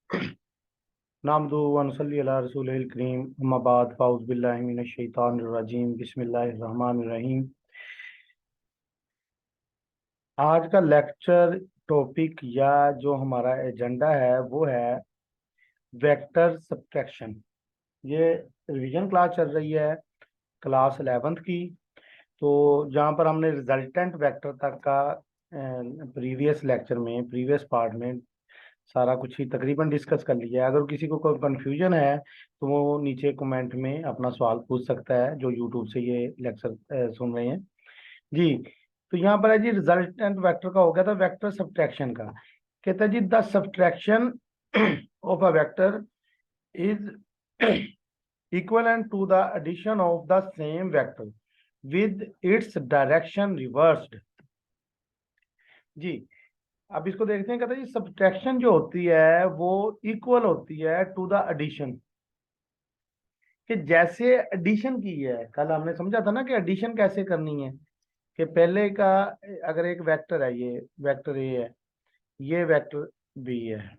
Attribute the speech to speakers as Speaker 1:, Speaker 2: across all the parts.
Speaker 1: नामदू वनसल्ली अला रसूलिल करीम अम्मा बाद फ़ाउज़ बिल्लाहि मिनश शैतानिर रजीम बिस्मिल्लाहिर रहमानिर रहीम। आज का लेक्चर टॉपिक या जो हमारा एजेंडा है वो है वेक्टर सब्ट्रैक्शन। ये रिवीजन क्लास चल रही है क्लास 11th की। तो जहाँ पर हमने रिजल्टेंट वेक्टर तक का प्रीवियस लेक्चर में प्रीवियस पार्ट में सारा कुछ ही तकरीबन डिस्कस कर लिया है। अगर किसी को कोई कंफ्यूजन है तो वो नीचे कमेंट में अपना सवाल पूछ सकता है जो यूट्यूब से ये लेक्चर सुन रहे हैं जी। तो यहाँ पर है जी रिजल्टेंट वेक्टर का हो गया था वेक्टर सब्ट्रैक्शन का। कहता है जी the subtraction of a vector is equivalent to the addition of the same vector with its direction reversed। जी अब इसको देखते हैं। कहता है जी सब्ट्रैक्शन जो होती है वो इक्वल होती है टू द एडिशन, कि जैसे एडिशन की है। कल हमने समझा था ना कि एडिशन कैसे करनी है, कि पहले का अगर एक वेक्टर है, ये वेक्टर ए है, ये वेक्टर बी है।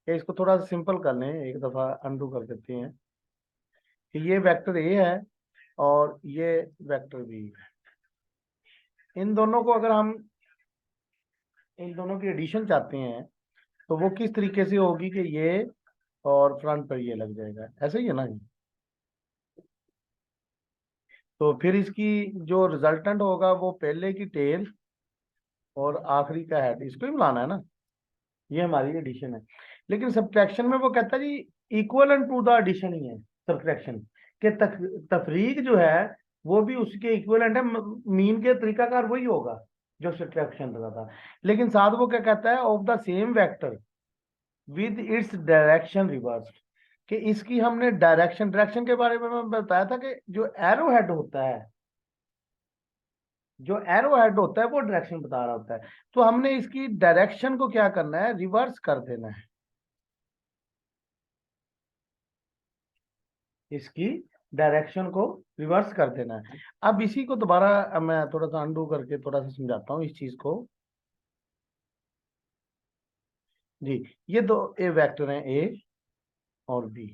Speaker 1: इसको थोड़ा सा सिंपल कर लें, एक दफा अनडू कर देते हैं कि ये वेक्टर ए है और ये वेक्टर बी है। इन दोनों को अगर हम इन दोनों की एडिशन चाहते हैं तो वो किस तरीके से होगी कि ये और फ्रंट पर ये लग जाएगा, ऐसे ही है ना। तो फिर इसकी जो रिजल्टेंट होगा वो पहले की टेल और आखिरी का हेड, इसको ही मिलाना है ना। ये हमारी एडिशन है। लेकिन सब्ट्रैक्शन में वो कहता है जी इक्वल टू द एडिशन ही है सब्ट्रैक्शन के। तफरीक जो है वो भी उसके इक्विवेलेंट है। मीन के तरीकाकार वही होगा जो सब्ट्रैक्शन था। लेकिन साथ वो क्या कहता है of the same vector with its direction reverse, कि इसकी हमने डायरेक्शन के बारे में मैं बताया था कि जो एरो हेड होता है, जो एरो हेड होता है वो डायरेक्शन बता रहा होता है। तो हमने इसकी डायरेक्शन को क्या करना है, रिवर्स कर देना है। इसकी डायरेक्शन को रिवर्स कर देना है। अब इसी को दोबारा मैं थोड़ा सा अंडू करके थोड़ा सा समझाता हूँ इस चीज को जी। ये दो ए वेक्टर हैं, ए और बी।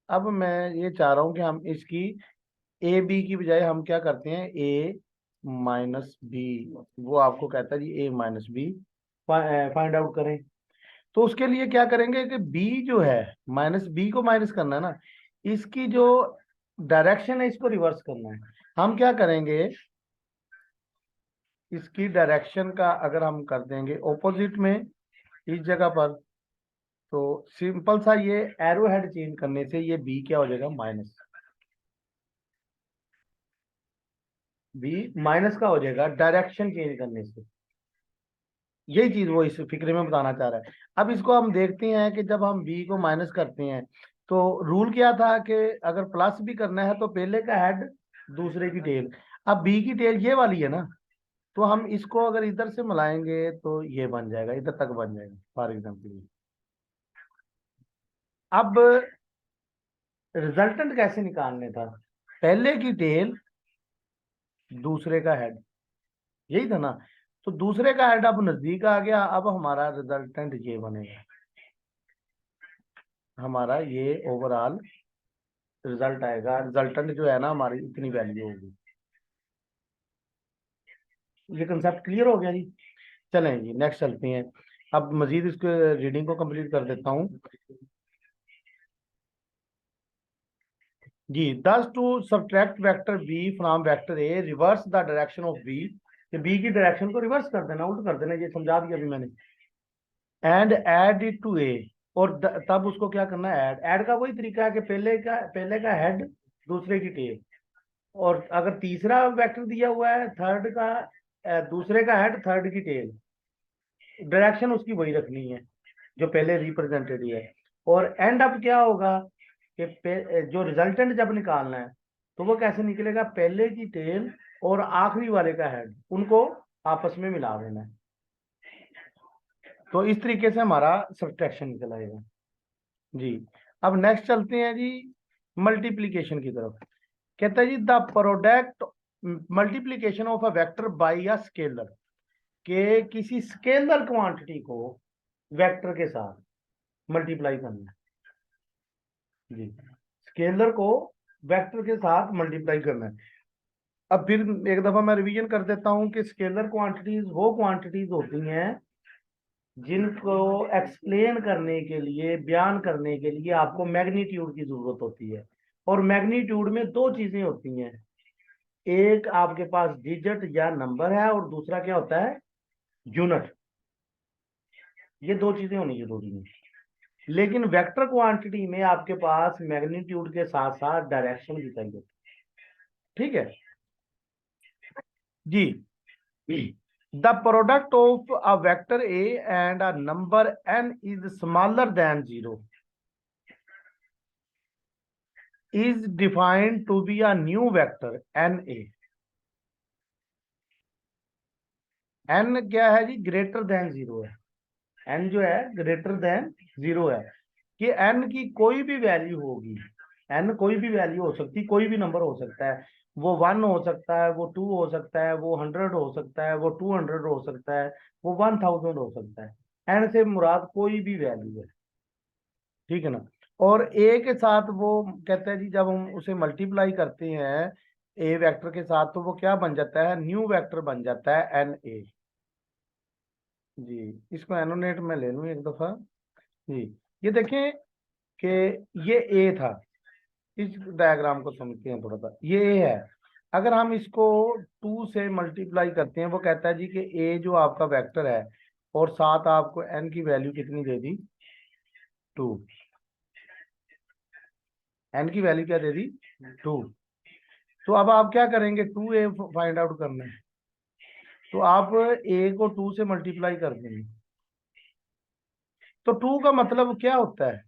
Speaker 1: अब मैं ये चाह रहा हूं कि हम इसकी ए बी की बजाय हम क्या करते हैं, ए माइनस बी। वो आपको कहता है जी ए माइनस बी फाइंड आउट करें। तो उसके लिए क्या करेंगे कि बी जो है, माइनस बी को माइनस करना है ना, इसकी जो डायरेक्शन है इसको रिवर्स करना है। हम क्या करेंगे, इसकी डायरेक्शन का अगर हम कर देंगे ऑपोजिट में इस जगह पर, तो सिंपल सा ये एरो हेड चेंज करने से ये बी क्या हो जाएगा, माइनस। बी माइनस का हो जाएगा डायरेक्शन चेंज करने से। यही चीज वो इस फिक्रे में बताना चाह रहा है। अब इसको हम देखते हैं कि जब हम बी को माइनस करते हैं तो रूल क्या था कि अगर प्लस भी करना है तो पहले का हेड दूसरे की टेल। अब बी की टेल ये वाली है ना, तो हम इसको अगर इधर से मिलाएंगे तो ये बन जाएगा, इधर तक बन जाएगा फॉर एग्जाम्पल। अब रिजल्टेंट कैसे निकालने था, पहले की टेल दूसरे का हेड, यही था ना। तो दूसरे का हेड अब नजदीक आ गया, अब हमारा रिजल्टेंट ये बनेगा, हमारा ये ओवरऑल रिजल्ट आएगा। रिजल्टेंट जो है ना हमारी इतनी वैल्यू होगी। ये कंसेप्ट क्लियर हो गया जी। चलें जी नेक्स्ट चलते हैं। अब मजीद इसको रीडिंग को कंप्लीट कर देता हूँ जी। Thus to subtract vector B from vector A reverse the direction of B, कि बी की डायरेक्शन को रिवर्स कर देना, उल्ट कर देना, ये समझा दिया अभी मैंने। एंड ऐड इट टू ए, और तब उसको क्या करना है, ऐड का वही तरीका है कि पहले का हेड दूसरे की टेल। और अगर तीसरा वेक्टर दिया हुआ है थर्ड का, दूसरे का हेड थर्ड की टेल, डायरेक्शन उसकी वही रखनी है जो पहले रिप्रेजेंटेड है। और एंड अप क्या होगा कि जो रिजल्टेंट जब निकालना है तो वो कैसे निकलेगा, पहले की टेल और आखिरी वाले का हेड उनको आपस में मिला देना है। तो इस तरीके से हमारा सब्ट्रैक्शन निकल आएगा जी। अब नेक्स्ट चलते हैं जी मल्टीप्लीकेशन की तरफ। कहता है जी the product multiplication of a vector by a scaler, के किसी स्केलर क्वांटिटी को वेक्टर के साथ मल्टीप्लाई करना है जी, स्केलर को वेक्टर के साथ मल्टीप्लाई करना है। अब फिर एक दफा मैं रिवीजन कर देता हूं कि स्केलर क्वांटिटीज वो क्वांटिटीज होती हैं जिनको एक्सप्लेन करने के लिए, बयान करने के लिए आपको मैग्नीट्यूड की जरूरत होती है। और मैग्नीट्यूड में दो चीजें होती हैं, एक आपके पास डिजिट या नंबर है और दूसरा क्या होता है, यूनिट। ये दो चीजें होनी जरूरी हैं। लेकिन वेक्टर क्वांटिटी में आपके पास मैग्नीट्यूड के साथ साथ डायरेक्शन भी चाहिए। ठीक है जी। The product of a vector A and a number n is smaller than 0 is defined to be a new vector na। n क्या है जी, ग्रेटर देन 0 है। n जो है ग्रेटर देन 0 है कि n की कोई भी वैल्यू होगी, n कोई भी वैल्यू हो सकती, कोई भी नंबर हो सकता है। वो 1 हो सकता है, वो 2 हो सकता है, वो 100 हो सकता है, वो 200 हो सकता है, वो 1000 हो सकता है। n से मुराद कोई भी वैल्यू है, ठीक है ना। और ए के साथ वो कहते हैं जी, जब हम उसे मल्टीप्लाई करते हैं ए वेक्टर के साथ, तो वो क्या बन जाता है, न्यू वेक्टर बन जाता है एन ए जी। इसको एनोनेट में ले लूं एक दफा जी। ये देखें कि ये ए था, इस डायग्राम को समझते हैं थोड़ा सा। ये ए है, अगर हम इसको 2 से मल्टीप्लाई करते हैं, वो कहता है जी कि ए जो आपका वेक्टर है और साथ आपको एन की वैल्यू कितनी दे दी, 2। एन की वैल्यू क्या दे दी, 2। तो अब आप क्या करेंगे, 2a फाइंड आउट करना है, तो आप a को 2 से मल्टीप्लाई कर देंगे। तो 2 का मतलब क्या होता है,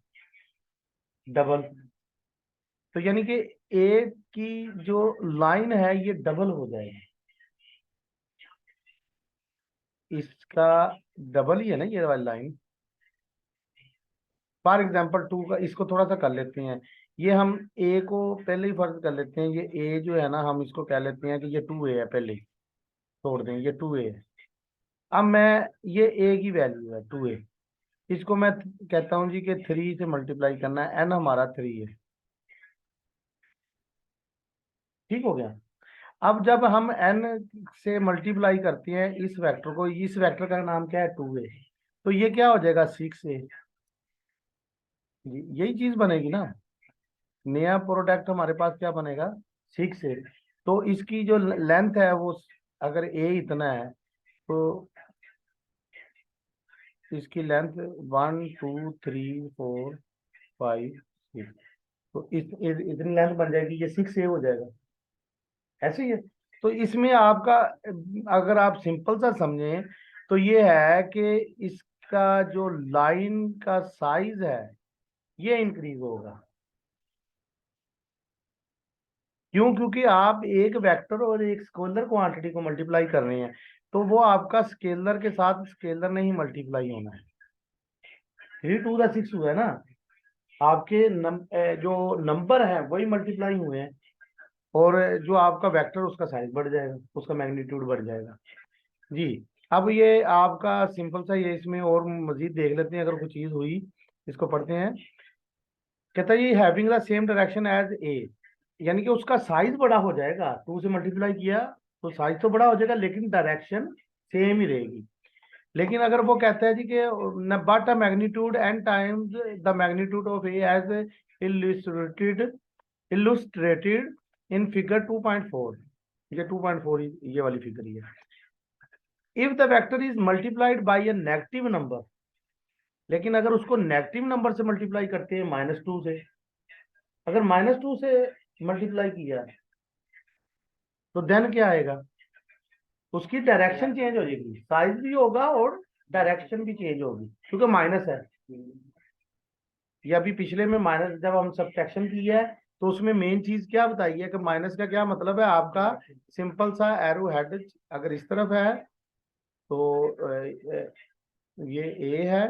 Speaker 1: डबल। तो यानी कि a की जो लाइन है ये डबल हो जाएगी, इसका डबल ही है ना ये वाली लाइन। फॉर एग्जाम्पल 2 का, इसको थोड़ा सा कर लेते हैं, ये हम a को पहले ही फर्ज कर लेते हैं, ये a जो है ना, हम इसको कह लेते हैं कि ये 2a है, पहले ही छोड़ दें, ये 2a है। अब मैं, ये a की वैल्यू है 2a, इसको मैं कहता हूं जी कि 3 से मल्टीप्लाई करना है, एन हमारा 3 है। ठीक हो गया। अब जब हम एन से मल्टीप्लाई करते हैं इस वेक्टर को, इस वेक्टर का नाम क्या है, 2a, तो ये क्या हो जाएगा, 6a जी। यही चीज बनेगी ना, नया प्रोडक्ट हमारे पास क्या बनेगा, 6a। तो इसकी जो लेंथ है वो, अगर a इतना है तो इसकी लेंथ 1 2 3 4 5 6, तो इतनी लेंथ बन जाएगी, ये 6a हो जाएगा। ऐसे ही है। तो इसमें आपका, अगर आप सिंपल सा समझें तो ये है कि इसका जो लाइन का साइज है ये इंक्रीज होगा। क्यों, क्योंकि आप एक वेक्टर और एक स्केलर क्वांटिटी को मल्टीप्लाई कर रहे हैं, तो वो आपका स्केलर के साथ स्केलर नहीं मल्टीप्लाई होना है। 3 to the 6 हुआ है ना, आपके जो नंबर है वही मल्टीप्लाई हुए हैं, और जो आपका वेक्टर उसका साइज बढ़ जाएगा, उसका मैग्नीट्यूड बढ़ जाएगा जी। अब ये आपका सिंपल सा, ये इसमें और मजीद देख लेते हैं अगर कोई चीज हुई, इसको पढ़ते हैं। कहता है ये having the same direction as A, यानी कि उसका साइज बड़ा हो जाएगा, 2 से मल्टीप्लाई किया तो साइज तो बड़ा हो जाएगा लेकिन डायरेक्शन सेम ही रहेगी। लेकिन अगर वो कहता है जी कि but a magnitude n times the magnitude of A as illustrated in figure 2.4, ये 2.4 ये वाली फिगर ही है। If the vector is multiplied by a negative number, लेकिन अगर उसको नेगेटिव नंबर से मल्टीप्लाई करते हैं, -2 से, अगर -2 से मल्टीप्लाई किया तो देन क्या आएगा, उसकी डायरेक्शन चेंज हो जाएगी, साइज भी होगा और डायरेक्शन भी चेंज होगी, क्योंकि माइनस है। ये अभी पिछले में माइनस, जब हम सब्ट्रैक्शन की है तो उसमें मेन चीज क्या बताई है कि माइनस का क्या मतलब है, आपका सिंपल सा एरो हेड अगर इस तरफ है तो ये ए है,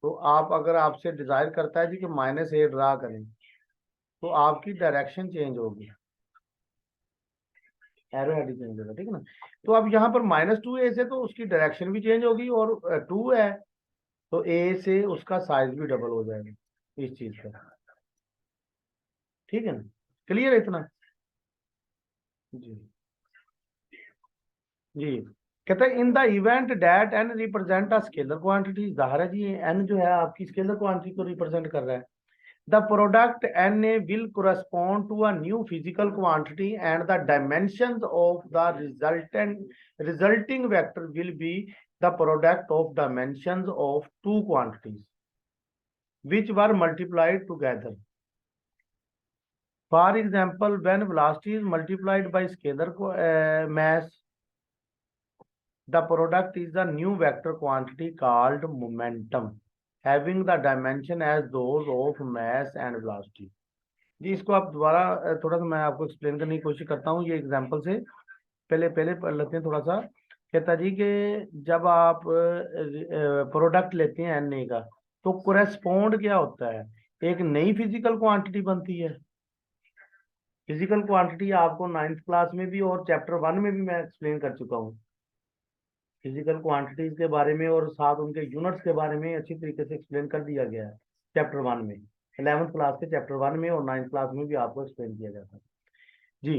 Speaker 1: तो आप, अगर आपसे डिजायर करता है जी कि -a ड्रा करें, तो आपकी डायरेक्शन चेंज होगी, एरो हेड चेंज होगा, ठीक है ना। तो अब यहाँ पर -2a से तो उसकी डायरेक्शन भी चेंज होगी, और 2 है तो ए से उसका साइज भी डबल हो जाएगा इस चीज का। ठीक है ना, क्लियर है इतना? जी जी। कहते हैं in the event that n represent a scalar quantity, जाहिर है जी एन जो है आपकी स्केलर क्वांटिटी को रिप्रेजेंट कर रहा है। The product n A will correspond to a new physical quantity and the dimensions of the resulting vector will be the product of dimensions of two quantities which were multiplied together. For example, when velocity is multiplied by scalar mass, the product is a new vector quantity called momentum, having the dimension as those of mass and velocity. जी इसको आप दोबारा थोड़ा सा मैं आपको explain करने की कोशिश करता हूँ ये एग्जांपल से। पहले पहले पढ़ लेते हैं थोड़ा सा। कहता जी कि जब आप प्रोडक्ट लेते हैं एन ए का, तो कोरेस्पोंड क्या होता है, एक नई फिजिकल क्वांटिटी बनती है। फिजिकल क्वांटिटी आपको नाइन्थ क्लास में भी और चैप्टर 1 में भी मैं एक्सप्लेन कर चुका हूँ। फिजिकल क्वांटिटीज के बारे में और साथ उनके यूनिट्स के बारे में अच्छी तरीके से एक्सप्लेन कर दिया गया है चैप्टर 1 में। 11th क्लास के चैप्टर 1 में और 9th क्लास में भी आपको एक्सप्लेन किया जाता है जी।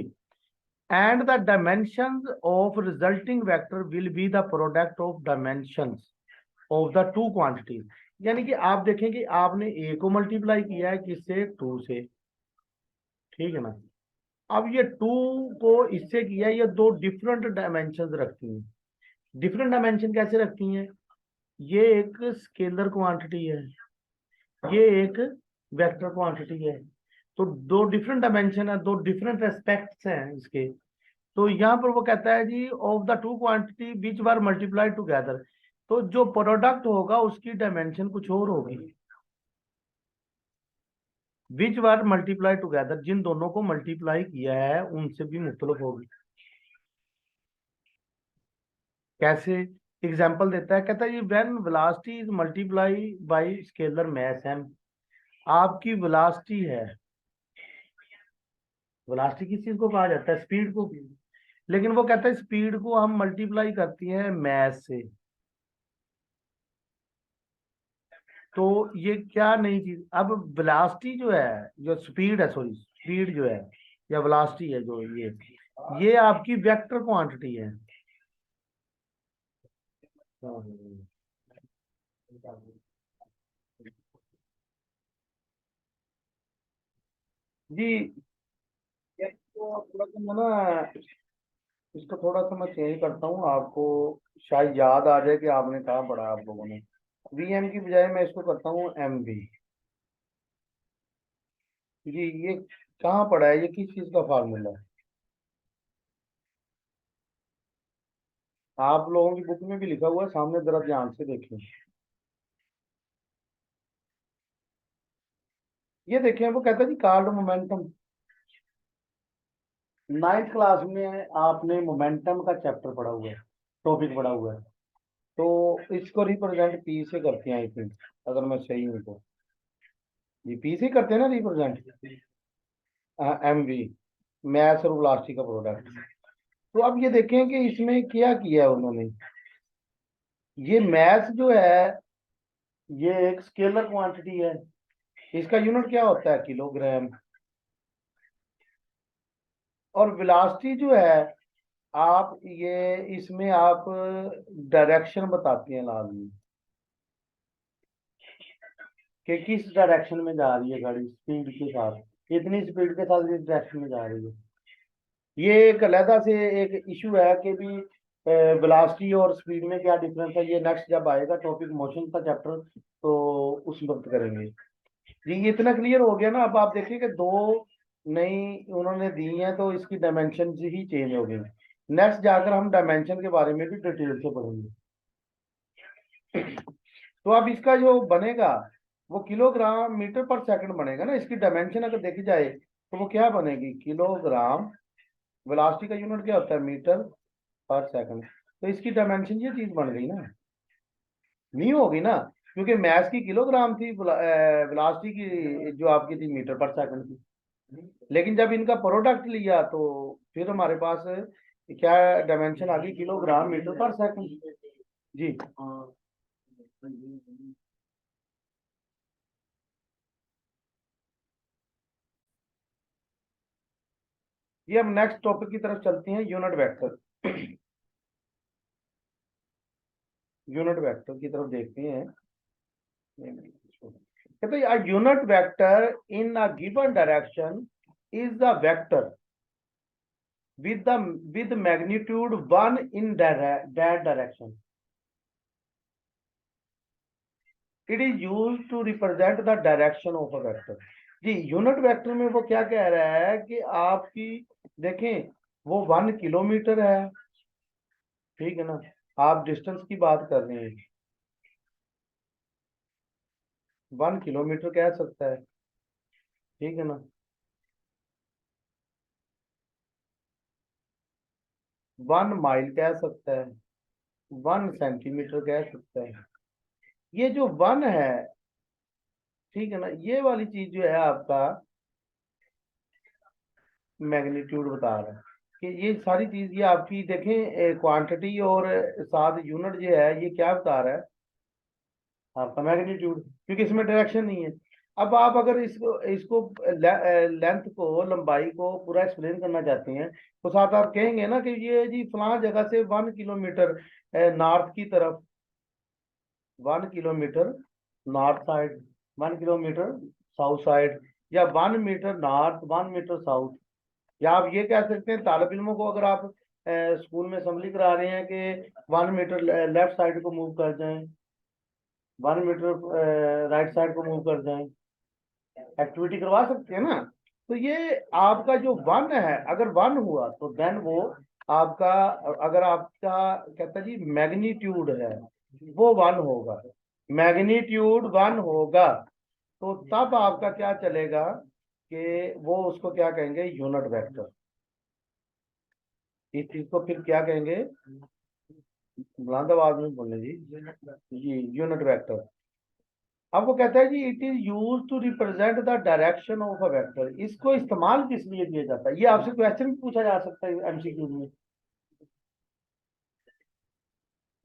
Speaker 1: And the dimensions of resulting vector will be the product of dimensions of the two quantities. यानी कि आप देखें कि आपने ए को मल्टीप्लाई किया है किससे, 2 से। ठीक है ना। अब ये 2 को इससे किया, ये दो डिफरेंट डायमेंशन रखती हैं। डिफरेंट डायमेंशन कैसे रखती हैं, ये एक स्केलर क्वांटिटी है, ये एक वेक्टर क्वांटिटी है। तो दो डिफरेंट डायमेंशन है, दो डिफरेंट एस्पेक्ट्स हैं इसके। तो यहाँ पर वो कहता है जी of the two quantity which were multiplied together, तो जो प्रोडक्ट होगा उसकी डायमेंशन कुछ और होगी। विच वर मल्टीप्लाई टुगेदर, जिन दोनों को मल्टीप्लाई किया है उनसे भी मुख्तलिफ होगी। कैसे, एग्जाम्पल देता है, कहता है ये when velocity is multiply by scalar mass M. आपकी वेलोसिटी है, वेलोसिटी किस चीज को कहा जाता है, स्पीड को। लेकिन वो कहता है स्पीड को हम मल्टीप्लाई करती हैं मास से। तो ये क्या नई चीज, अब वेलोसिटी जो है, जो स्पीड है, सॉरी स्पीड जो है या वेलोसिटी है जो ये आपकी वेक्टर क्वांटिटी है। जी इसको थोड़ा सा मैं ना, इसको थोड़ा सा मैं चेंज करता हूँ, आपको शायद याद आ जाए कि आपने कहा पढ़ा आप लोगों ने। वीएम की बजाय मैं इसको करता हूँ एमवी। जी ये कहाँ पढ़ा है, ये किस चीज का फार्मूला है? आप लोगों की बुक में भी लिखा हुआ है सामने, जरा ध्यान से देखें। ये देखें, वो कहता है जी कार्ड मोमेंटम। नाइन्थ क्लास में आपने मोमेंटम का चैप्टर पढ़ा हुआ है, टॉपिक पढ़ा हुआ है। तो इसको रिप्रेजेंट पी से करते हैं आई थिंक, अगर मैं सही हूँ तो। ये पी से करते हैं ना रिप्रेजेंट, एम वी, मैथ और वेलोसिटी का प्रोडक्ट। तो अब ये देखें कि इसमें क्या किया है उन्होंने। ये मैथ जो है ये एक स्केलर क्वांटिटी है, इसका यूनिट क्या होता है, किलोग्राम। और वेलोसिटी जो है, आप ये इसमें आप डायरेक्शन बताती हैं लाजमी, कि किस डायरेक्शन में जा रही है गाड़ी, स्पीड के साथ, इतनी स्पीड के साथ इस डायरेक्शन में जा रही है। ये एक अलहदा से एक इशू है कि भी वेलोसिटी और स्पीड में क्या डिफरेंस है। ये नेक्स्ट जब आएगा टॉपिक मोशन का चैप्टर, तो उस वक्त करेंगे जी। ये इतना क्लियर हो गया ना। अब आप देखिए कि दो नई उन्होंने दी हैं, तो इसकी डायमेंशन ही चेंज हो गई। नेक्स्ट जाकर हम डायमेंशन के बारे में भी डिटेल से पढ़ेंगे। तो अब इसका जो बनेगा वो किलोग्राम मीटर पर सेकंड बनेगा ना। इसकी डायमेंशन अगर देखी जाए तो वो क्या बनेगी, किलोग्राम। वेलोसिटी का यूनिट क्या होता है, मीटर पर सेकंड। तो इसकी डायमेंशन ये चीज बन गई ना, नहीं होगी ना, क्योंकि मैथ की किलोग्राम थी, वेलोसिटी की जो आपकी थी मीटर पर सेकंड थी। लेकिन जब इनका प्रोडक्ट लिया तो फिर हमारे पास क्या डायमेंशन आ गई, किलोग्राम मीटर पर सेकंड। जी ये हम नेक्स्ट टॉपिक की तरफ चलते हैं, यूनिट वेक्टर। यूनिट वेक्टर की तरफ देखते हैं। कहते हैं a unit vector in a given direction is the vector with magnitude 1 in that direction. It is used to represent the direction of a vector. जी, यूनिट वेक्टर में वो क्या कह रहा है कि आपकी देखें वो 1 किलोमीटर है, ठीक है ना, आप डिस्टेंस की बात कर रहे हैं, 1 किलोमीटर कह सकता है, ठीक है ना, 1 माइल कह सकता है, 1 सेंटीमीटर कह सकता है। ये जो 1 है, ठीक है ना, ये वाली चीज जो है आपका मैग्नीट्यूड बता रहा है कि ये सारी चीज ये आपकी देखें क्वांटिटी और साथ यूनिट जो है ये क्या बता रहा है आपका मैग्नीट्यूड, क्योंकि इसमें डायरेक्शन नहीं है। अब आप अगर इसको इसको लेंथ को लंबाई को पूरा एक्सप्लेन करना चाहते हैं तो साथ आप कहेंगे ना कि ये जी फलां जगह से 1 किलोमीटर नॉर्थ की तरफ, 1 kilometre north side, 1 kilometre south side, या 1 मीटर नॉर्थ 1 मीटर साउथ। या आप ये कह सकते हैं तालिब इल्मों को अगर आप स्कूल में असेंबली करा रहे हैं कि 1 मीटर लेफ्ट साइड को मूव कर जाएं, 1 मीटर राइट साइड को मूव कर जाएं, एक्टिविटी करवा सकते हैं ना। तो ये आपका जो 1 है, अगर 1 हुआ तो देन वो आपका, अगर आपका कहता है जी मैग्नीट्यूड है वो 1 होगा, मैग्नीट्यूड 1 होगा, तो तब आपका क्या चलेगा कि वो उसको क्या कहेंगे यूनिट वेक्टर। इस चीज को फिर क्या कहेंगे, बुलंद आवाज में बोलने जी यूनिट वेक्टर। अब वो कहता है जी it is use to represent the direction of a vector. इसको इस्तेमाल किस लिए किया जाता है, ये आपसे क्वेश्चन पूछा जा सकता है एमसीक्यू में,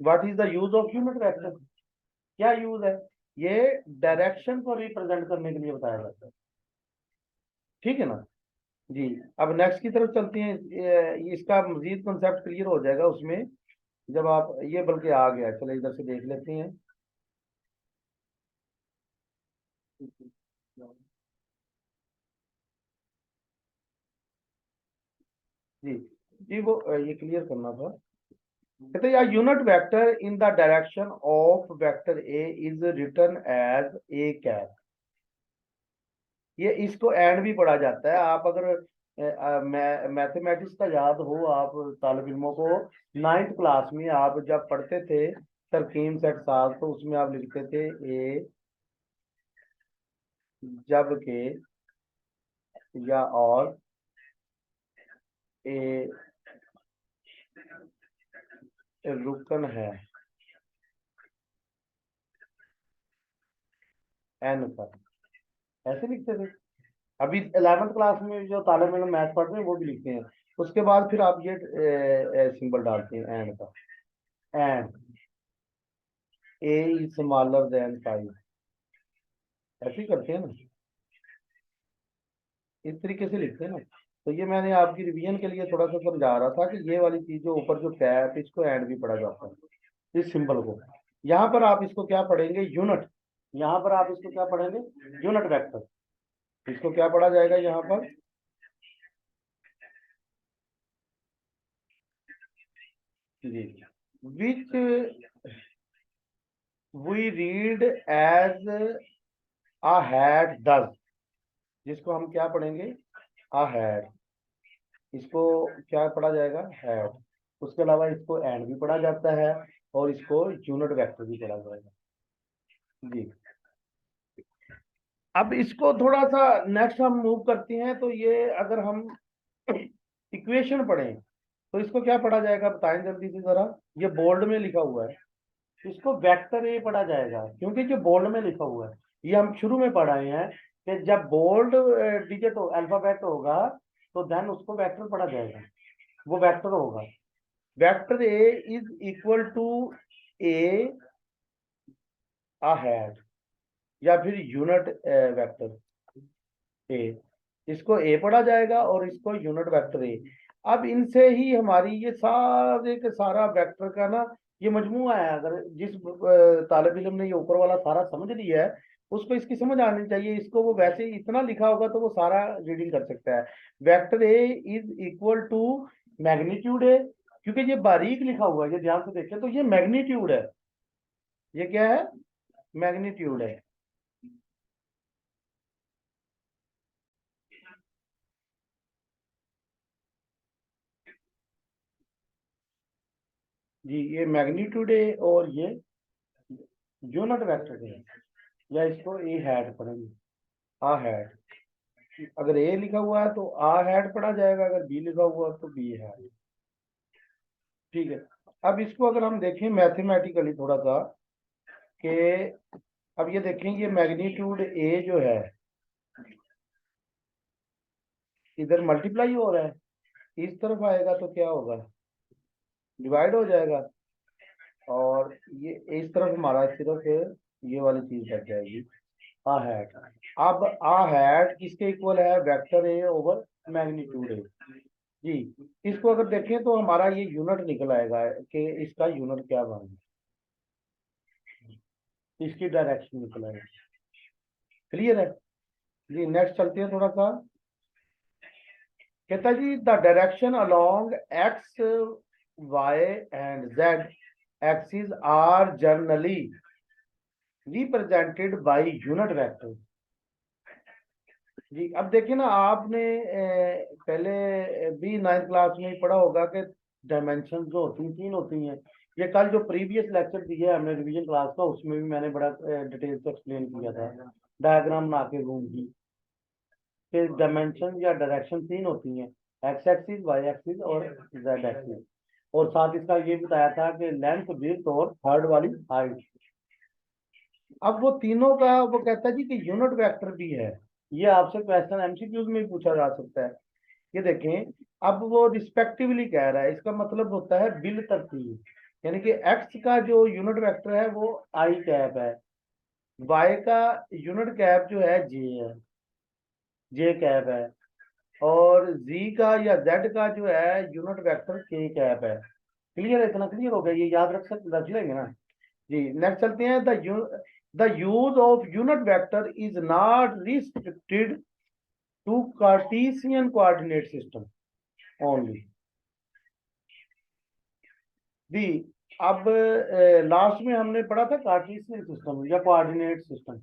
Speaker 1: what is the use of unit vector, क्या यूज है। ये डायरेक्शन को रिप्रेजेंट करने के लिए बताया जाता है, ठीक है ना जी। अब नेक्स्ट की तरफ चलते हैं, इसका मजीद कंसेप्ट क्लियर हो जाएगा उसमें जब आप ये बल्कि आ गया, चलो इधर से देख लेते हैं। जी जी वो ये क्लियर करना था। कहते हैं unit vector in the direction of vector A is written as A cap. ये इसको एंड भी पढ़ा जाता है। आप अगर मैथमेटिक्स का याद हो आप तालिब इल्मों को, 9th क्लास में आप जब पढ़ते थे तरकीम सेट साल, तो उसमें आप लिखते थे ए जब के या और ए रुकन है एन पर, ऐसे लिखते थे। अभी 11th क्लास में जो तालिब इल्म मैथ पढ़ रहे हैं वो भी लिखते हैं। उसके बाद फिर आप ये सिंबल डालते हैं एंड का, and A is smaller then 5, ऐसे ही करते हैं ना, इस तरीके से लिखते हैं ना। तो ये मैंने आपकी रिवीजन के लिए थोड़ा सा समझा रहा था कि ये वाली चीज जो ऊपर जो कैप, इसको एंड भी पढ़ा जाता है इस सिंबल को। यहाँ पर आप इसको क्या पढ़ेंगे यूनिट, यहाँ पर आप इसको क्या पढ़ेंगे यूनिट वेक्टर। इसको क्या पढ़ा जाएगा यहाँ पर जी, which we read as a hat डज, जिसको हम क्या पढ़ेंगे अ हैड, इसको क्या पढ़ा जाएगा हैड। उसके अलावा इसको एंड भी पढ़ा जाता है और इसको यूनिट वेक्टर भी पढ़ा जाएगा जी। अब इसको थोड़ा सा नेक्स्ट हम मूव करते हैं, तो ये अगर हम इक्वेशन पढ़ें तो इसको क्या पढ़ा जाएगा बताएं जल्दी से जरा। ये बोल्ड में लिखा हुआ है, इसको वेक्टर ए पढ़ा जाएगा, क्योंकि जो बोल्ड में लिखा हुआ है ये हम शुरू में पढ़ाए हैं कि जब बोल्ड डिजिट अल्फाबेट होगा तो देन उसको वेक्टर पढ़ा जाएगा, वो वेक्टर होगा। Vector A is equal to A ahead, या फिर यूनिट वेक्टर ए। इसको ए पढ़ा जाएगा और इसको यूनिट वेक्टर ए। अब इनसे ही हमारी ये सारे के सारा वेक्टर का ना ये मजमूआ है। अगर जिस तालिब इल्म ने ये ऊपर वाला सारा समझ लिया है उसको इसकी समझ आनी चाहिए। इसको वो वैसे ही इतना लिखा होगा तो वो सारा रीडिंग कर सकता है। Vector A is equal to magnitude A, क्योंकि ये बारीक लिखा हुआ है, ये ध्यान से देखें तो ये मैग्नीट्यूड है। ये क्या है? मैग्नीट्यूड है। जी ये मैग्नीट्यूड है और ये यूनिट वेक्टर है। या इसको ए हैट पढ़ेंगे, आ हैट। अगर ए लिखा हुआ है तो आ हैट पढ़ा जाएगा, अगर बी लिखा हुआ है तो बी हैट। ठीक है। अब इसको अगर हम देखें मैथमेटिकली थोड़ा सा कि अब ये देखें ये मैग्नीट्यूड ए जो है इधर मल्टीप्लाई हो रहा है, इस तरफ आएगा तो क्या होगा? डिवाइड हो जाएगा। और ये इस तरफ हमारा सिर्फ ये वाली चीज बच जाएगी, आ हैट। अब आ हैट किसके इक्वल है? Vector A over magnitude A. जी इसको अगर देखें तो हमारा ये यूनिट निकल आएगा कि इसका यूनिट क्या बनेगा, इसकी डायरेक्शन निकल आएगी। क्लियर है जी? नेक्स्ट चलते हैं थोड़ा सा। कहता है जी the direction along X Y and Z axis are generally represented by unit vector. जी अब देखिए ना, आपने पहले भी नाइन्थ क्लास में ही पढ़ा होगा कि डायमेंशन जो होती हैं तीन होती हैं। ये कल जो प्रीवियस लेक्चर दिया है हमने रिवीजन क्लास का, उसमें भी मैंने बड़ा डिटेल से एक्सप्लेन किया था, डायग्राम बना के रूम की, कि डायमेंशन या डायरेक्शन तीन होती हैं, एक्स एक्सिस, वाई एक्सिस और जेड एक्सिस। और साथ इसका ये बताया था कि लेंथ, विड्थ और थर्ड वाली हाइट। अब वो तीनों का वो कहता है जी कि यूनिट वेक्टर भी है। ये आपसे क्वेश्चन एमसीक्यूज में भी पूछा जा सकता है। ये देखें, अब वो रिस्पेक्टिवली कह रहा है, इसका मतलब होता है बिल तरतीब। यानी कि एक्स का जो यूनिट वेक्टर है वो आई कैप है, वाई का यूनिट कैप जो है जे है, जे कैप है, और जी का या जेड का जो है यूनिट वेक्टर के कैप है। क्लियर है? इतना क्लियर हो गया? ये याद रख लेंगे ना जी। नेक्स्ट चलते हैं। The use of unit vector is not restricted to cartesian coordinate system only. दी अब लास्ट में हमने पढ़ा था कार्टेशियन सिस्टम या coordinate system,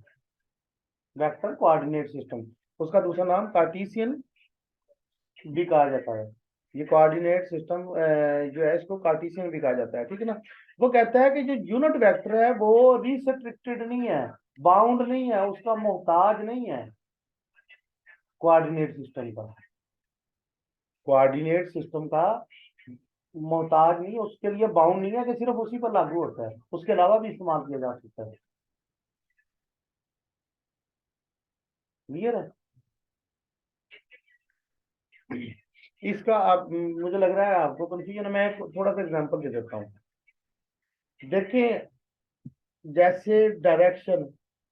Speaker 1: vector coordinate system, उसका दूसरा नाम कार्टेशियन भी कहा जाता है। ये कोऑर्डिनेट सिस्टम जो है इसको कार्टेशियन भी कहा जाता है। ठीक है ना? वो कहता है कि जो यूनिट वेक्टर है वो रिस्ट्रिक्टेड नहीं है, बाउंड नहीं है, उसका मोहताज नहीं है कोऑर्डिनेट सिस्टम का। कोऑर्डिनेट सिस्टम का मोहताज नहीं, उसके लिए बाउंड नहीं है कि सिर्फ उसी पर लागू होता है, उसके अलावा भी इस्तेमाल किया जा सकता है। क्लियर है? इसका आप मुझे लग रहा है आपको कंफ्यूजन है, मैं थोड़ा सा एग्जांपल दे देता हूँ। देखिए जैसे डायरेक्शन,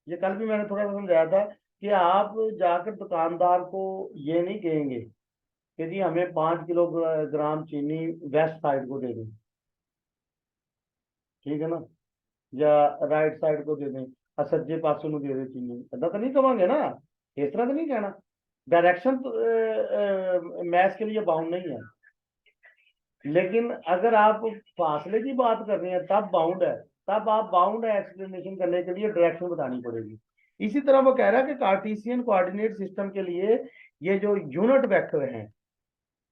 Speaker 1: ये कल भी मैंने थोड़ा सा समझाया था कि आप जाकर दुकानदार को ये नहीं कहेंगे कि जी हमें 5 किलोग्राम चीनी वेस्ट साइड को दे दें, ठीक है ना, या राइट साइड को दे दें, सज्जे पासों में दे दें चीनी, ऐसा तो नहीं कहेंगे ना, इस तरह तो नहीं कहना। डायरेक्शन तो मैथ के लिए बाउंड नहीं है, लेकिन अगर आप फासले की बात कर रहे हैं तब बाउंड है, तब आप बाउंड है एक्सप्लेनेशन करने के लिए डायरेक्शन बतानी पड़ेगी। इसी तरह वो कह रहा है कि कार्टेशियन कोऑर्डिनेट सिस्टम के लिए ये जो यूनिट वेक्टर हैं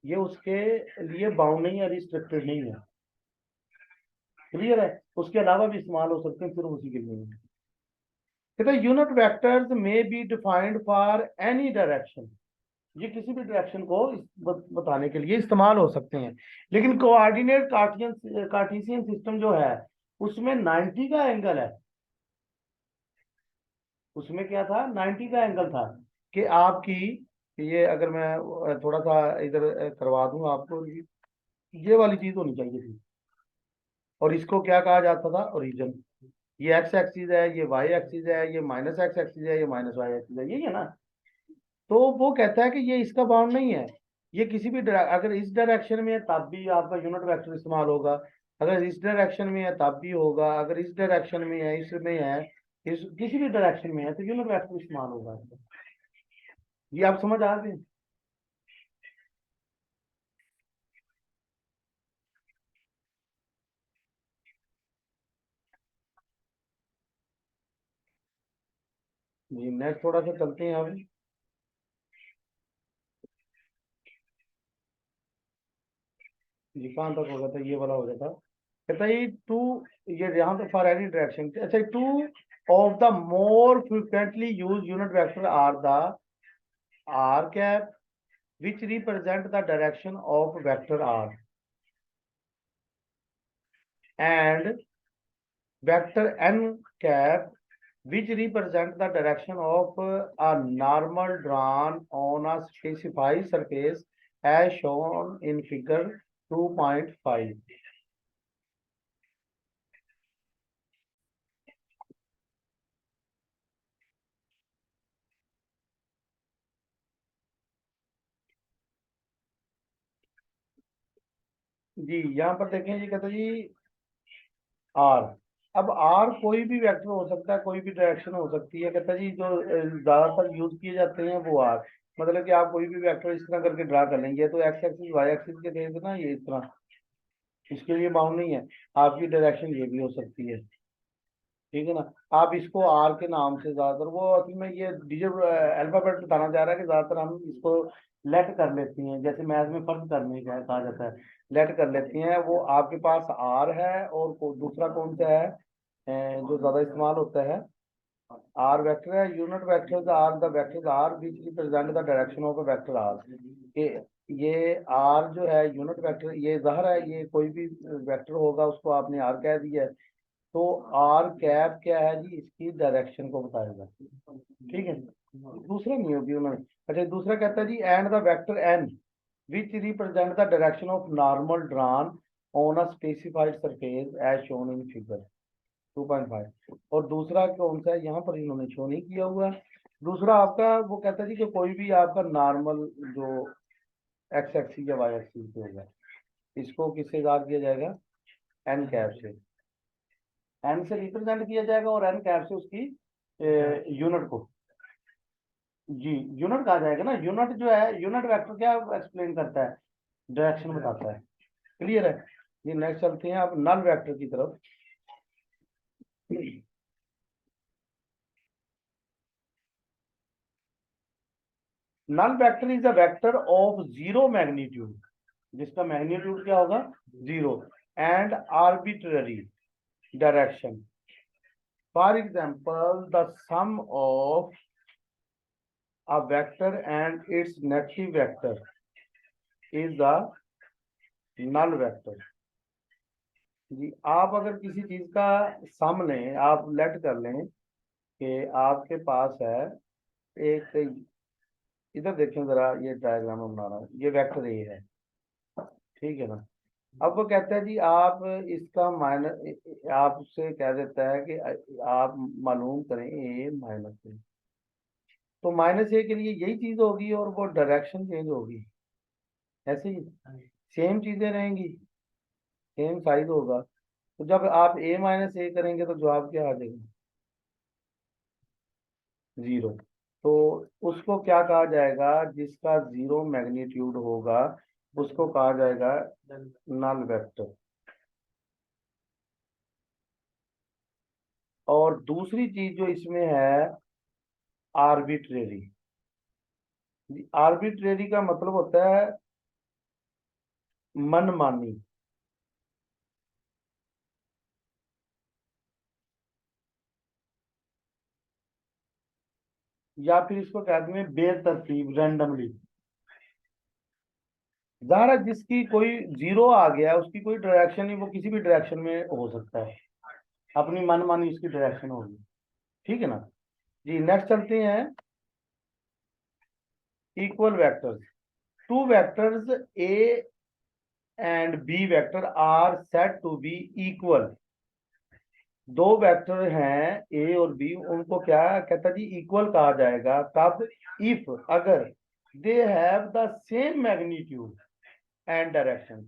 Speaker 1: ये उसके लिए बाउंड नहीं है, रिस्ट्रिक्टेड नहीं है। क्लियर है? उसके अलावा भी इस्तेमाल हो सकते हैं, सिर्फ उसी के लिए नहीं। कहते हैं यूनिट वेक्टर्स में be defined for any direction, ये किसी भी डायरेक्शन को बताने के लिए इस्तेमाल हो सकते हैं। लेकिन कोऑर्डिनेट कार्टेशियन सिस्टम जो है उसमें 90 का एंगल है। उसमें क्या था? 90 का एंगल था कि आपकी, ये अगर मैं थोड़ा सा इधर करवा दूं आपको, ये वाली चीज होनी चाहिए थी। और इसको क्या कहा जाता था? ओरिजिन। ये एक्स एक्सिस है, ये वाई एक्सिस है, ये माइनस एक्स एक्सिस है, ये माइनस वाई एक्सिस है, यही है ना? तो वो कहता है कि ये इसका बाउंड नहीं है, ये किसी भी अगर इस डायरेक्शन में है तब भी आपका यूनिट वेक्टर इस्तेमाल होगा, अगर इस डायरेक्शन में है तब भी होगा, अगर इस डायरेक्शन में है, इसमें है, इस किसी भी डायरेक्शन में है तो यूनिट वेक्टर इस्तेमाल होगा। ये आप समझ आ गए? जी नेक्स्ट थोड़ा सा चलते हैं अब। जी कहाँ तक हो गया था, ये वाला हो गया था। कहता है टू, ये यहाँ तक फॉर एनी डायरेक्शन। अच्छा, two of the more frequently use unit vector are the R cap which represent the direction of vector r and vector n cap which represent the direction of a normal drawn on a specified surface as shown in figure 2.5। जी यहाँ पर देखें जी, कहते जी are, अब are कोई भी vector हो सकता है, कोई भी डायरेक्शन हो सकती है। कहता जी जो ज्यादातर यूज किए जाते हैं वो आर, मतलब कि आप कोई भी वेक्टर इस तरह करके ड्रा कर लेंगे तो एक्स एक्सिस वाई एक्सिस के थे ना, ये इस तरह, इसके लिए बाउंड नहीं है। आपकी डायरेक्शन ये भी हो सकती है, ठीक है ना। आप इसको आर के नाम से ज्यादातर, वो असल में ये डिजिट अल्फाबेट बताना चाह रहा है कि ज्यादातर हम इसको लेट कर लेती हैं, जैसे मैथ में फर्ज करने का कहा जाता है, लेट कर लेती हैं। वो आपके पास आर है और दूसरा कौन सा है जो ज्यादा इस्तेमाल होता है, आर वेक्टर है। Unit vectors are the vectors are which represent the direction of a vector R. ये ये आर जो है यूनिट वेक्टर, ये ज़ाहिर है ये कोई भी वेक्टर होगा उसको आपने आर कह दिया है, तो आर कैप क्या है जी, इसकी डायरेक्शन को बताएगा, ठीक है। दूसरा नहीं होगी उन्होंने। अच्छा दूसरा कहता है जी and the vector n which represent the direction of normal drawn on a specified surface as shown in figure 2.5। और दूसरा कौन सा है, यहाँ पर इन्होंने शो नहीं किया हुआ। दूसरा आपका वो कहता है जी कि कोई भी आपका नॉर्मल जो एक्स एक्सिस या वाई एक्सिस पे होगा, इसको किससे याद किया जाएगा, एन कैप से, एन से रिप्रेजेंट किया जाएगा और एन कैप से उसकी यूनिट को। जी यूनिट कहा जाएगा ना, यूनिट जो है, यूनिट वेक्टर क्या एक्सप्लेन करता है, डायरेक्शन बताता है। क्लियर है? ये नेक्स्ट चलते हैं आप नल वेक्टर की तरफ। Null vector is a vector of zero magnitude, जिसका मैग्नीट्यूड क्या होगा, zero, and arbitrary direction. For example the sum of a vector and its negative vector is the null vector। जी आप अगर किसी चीज का सम लें, आप लेट कर लें कि आपके पास है एक, इधर देखें जरा, ये डायग्राम बना रहा हूँ, ये वेक्टर ए है, ठीक है ना। अब वो कहता है जी आप इसका माइनस, आपसे कह देता है कि आप मालूम करें ए माइनस ए, तो माइनस ए के लिए यही चीज होगी और वो डायरेक्शन चेंज होगी, ऐसे ही सेम चीजें रहेंगी, सेम साइज होगा। तो जब आप ए माइनस ए करेंगे तो जवाब क्या आ जाएगा, जीरो। तो उसको क्या कहा जाएगा, जिसका जीरो मैग्नीट्यूड होगा उसको कहा जाएगा नल वेक्टर। और दूसरी चीज जो इसमें है आर्बिट्रेरी। आर्बिट्रेरी का मतलब होता है मनमानी, या फिर इसको कहते हैं बेतरतीब, रैंडमली। ज़ाहिर है जिसकी कोई जीरो आ गया उसकी कोई डायरेक्शन नहीं, वो किसी भी डायरेक्शन में हो सकता है, अपनी मनमानी उसकी डायरेक्शन होगी, ठीक है ना। जी नेक्स्ट चलते हैं, equal vectors. Two vectors A and B vector are set to be equal दो वेक्टर हैं ए और बी, उनको क्या कहता जी इक्वल कहा जाएगा कब, इफ अगर they have the same magnitude and direction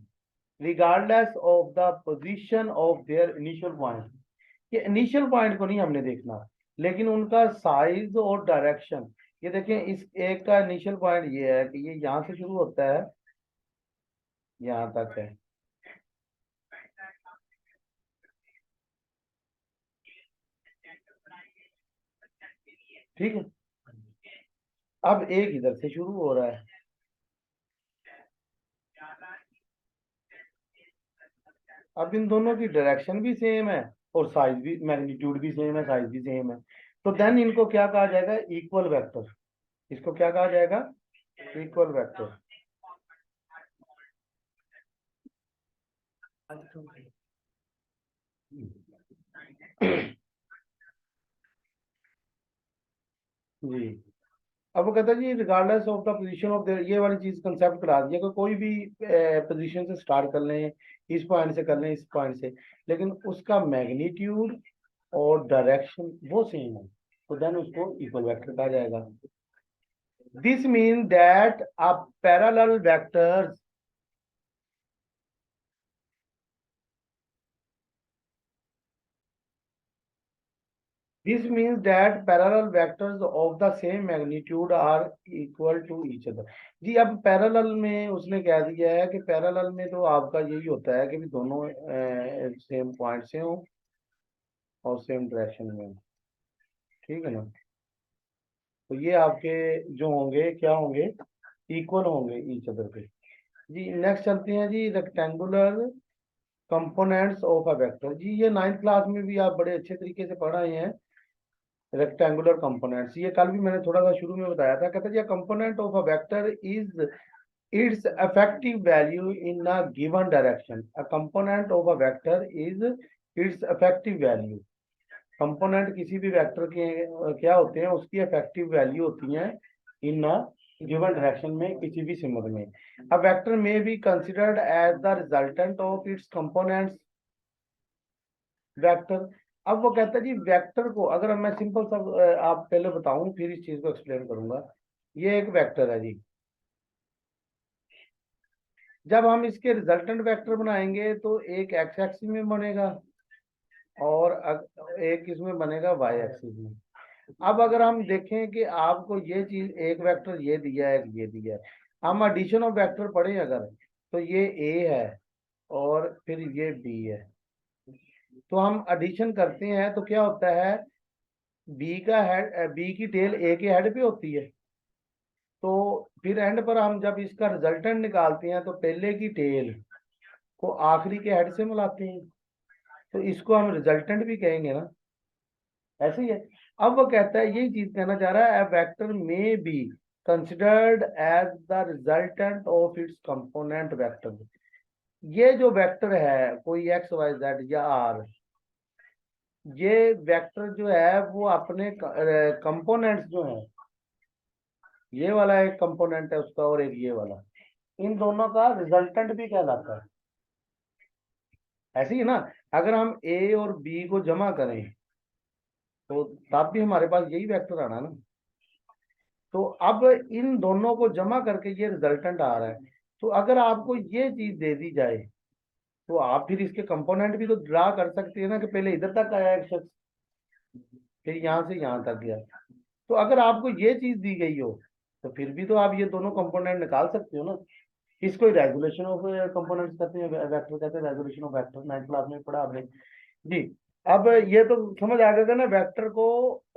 Speaker 1: regardless of the position of their initial point. ये इनिशियल पॉइंट को नहीं हमने देखना, लेकिन उनका साइज और डायरेक्शन। ये देखें, इस एक का इनिशियल पॉइंट ये है कि ये यहाँ से शुरू होता है, यहाँ तक है। ठीक है, अब एक इधर से शुरू हो रहा है, अब इन दोनों की डायरेक्शन भी सेम है और साइज भी, मैग्नीट्यूड भी सेम है, साइज भी सेम है। तो देन इनको क्या कहा जाएगा, इक्वल वेक्टर। इसको क्या कहा जाएगा, इक्वल वेक्टर। जी, अब वो कहता है जी regardless of the position of the, ये वाली चीज कंसेप्ट करा दिया कि कोई भी पोजीशन से स्टार्ट कर लें, इस पॉइंट से कर लें, इस पॉइंट से, लेकिन उसका मैग्नीट्यूड और डायरेक्शन वो सेम है, तो देन उसको इक्वल वेक्टर कहा जाएगा। This mean that a parallel vectors, this means that parallel vectors of the same magnitude are equal to each other। जी, अब पैरेलल में उसने कह दिया है कि पैरेलल में तो आपका यही होता है कि भी दोनों सेम पॉइंट से हो और सेम डायरेक्शन में हो। ठीक है ना, तो ये आपके जो होंगे क्या होंगे, इक्वल होंगे ईच अदर के। जी नेक्स्ट चलते हैं जी, rectangular components of a vector. जी ये 9th क्लास में भी आप बड़े अच्छे तरीके से पढ़ आए हैं। रेक्टेंगुलर कंपोनेंट्स, ये कल भी मैंने थोड़ा सा शुरू में बताया था, कहता है component of a vector is its effective value in a given direction। A component of a vector is its effective value। Component किसी भी वेक्टर के क्या होते हैं, उसकी इफेक्टिव वैल्यू होती है इन अ गिवन डायरेक्शन में, किसी भी सिमत में। A vector may be considered as the resultant of its components vector. अब वो कहता है जी वेक्टर को अगर मैं सिंपल सा आप पहले बताऊं फिर इस चीज को एक्सप्लेन करूंगा। ये एक वेक्टर है जी, जब हम इसके रिजल्टेंट वेक्टर बनाएंगे तो एक एक्स एक्सिस में बनेगा और एक इसमें बनेगा वाई एक्सिस में। अब अगर हम देखें कि आपको ये चीज एक वेक्टर ये दिया है, ये दिया है, हम एडिशन ऑफ वेक्टर पढ़े अगर, तो ये ए है और फिर ये बी है, तो हम एडिशन करते हैं तो क्या होता है, बी का हेड, बी की टेल ए के हेड पे होती है, तो फिर एंड पर हम जब इसका रिजल्टेंट निकालते हैं तो पहले की टेल को आखिरी के हेड से मिलाते हैं, तो इसको हम रिजल्टेंट भी कहेंगे ना, ऐसे ही है। अब वो कहता है यही चीज कहना चाह रहा है, vector may be considered as the resultant of its component vector. ये जो वेक्टर है कोई एक्स वाई जेड या आर, ये वेक्टर जो है वो अपने कंपोनेंट्स जो है, ये वाला एक कंपोनेंट है उसका और एक ये वाला, इन दोनों का रिजल्टेंट भी कहलाता है। ऐसे ही ना, अगर हम ए और बी को जमा करें तो तब भी हमारे पास यही वेक्टर आना ना। तो अब इन दोनों को जमा करके ये रिजल्टेंट आ रहा है, तो अगर आपको ये चीज दे दी जाए तो आप फिर इसके कंपोनेंट भी तो ड्रा कर सकते हैं ना, कि पहले इधर तक आया एक शख्स, फिर यहाँ से यहाँ तक गया। तो अगर आपको ये चीज दी गई हो तो फिर भी तो आप ये दोनों कंपोनेंट निकाल सकते हो ना। इसको रेजोल्यूशन ऑफ कंपोनेंट्स कहते हैं, वेक्टर कहते हैं, resolution of vector 9th class में पढ़ा आपने। जी, अब ये तो समझ आ गया ना, वेक्टर को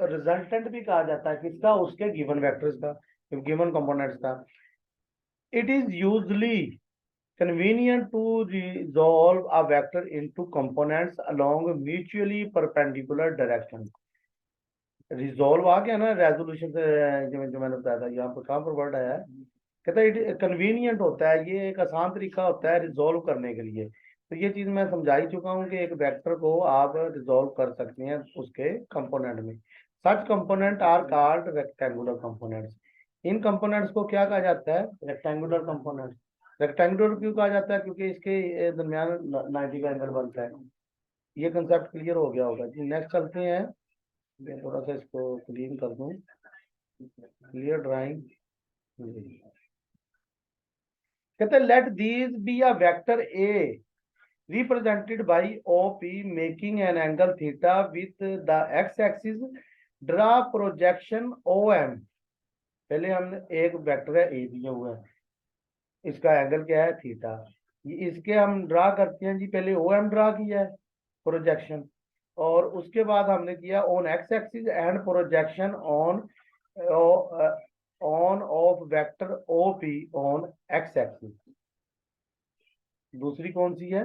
Speaker 1: रिजल्टेंट भी कहा जाता है किसका, उसके गिवन वेक्टर्स का, गिवन कंपोनेंट्स का। It is usually convenient to resolve a vector into components along mutually perpendicular direction। Resolve आ गया ना रेजोल्यूशन से, जो मैंने बताया था, यहाँ पर कहाँ पर वर्ड आया है, कहता है इट कन्वीनियंट होता है, ये एक आसान तरीका होता है रिजॉल्व करने के लिए। तो ये चीज मैं समझा ही चुका हूँ कि एक वेक्टर को आप रिजॉल्व कर सकते हैं उसके कंपोनेंट में। Such component are called rectangular components. इन कंपोनेंट्स को क्या कहा जाता है, रेक्टेंगुलर कंपोनेंट्स। रेक्टेंगुलर क्यों कहा जाता है, क्योंकि इसके दरमियान 90 का एंगल बनता है। ये कंसेप्ट क्लियर हो गया होगा जी। नेक्स्ट चलते हैं, मैं थोड़ा सा इसको क्लीन कर दूं। Clear drawing. कहते हैं let these be a vector A represented by OP making an angle theta with the x-axis, draw projection OM। पहले हमने एक वेक्टर है ए दिया हुआ है, इसका एंगल क्या है थीटा, इसके हम ड्रा करते हैं जी। पहले OM ड्रा किया है प्रोजेक्शन, और उसके बाद हमने किया on x axis and projection on off vector OP on x axis. दूसरी कौन सी है,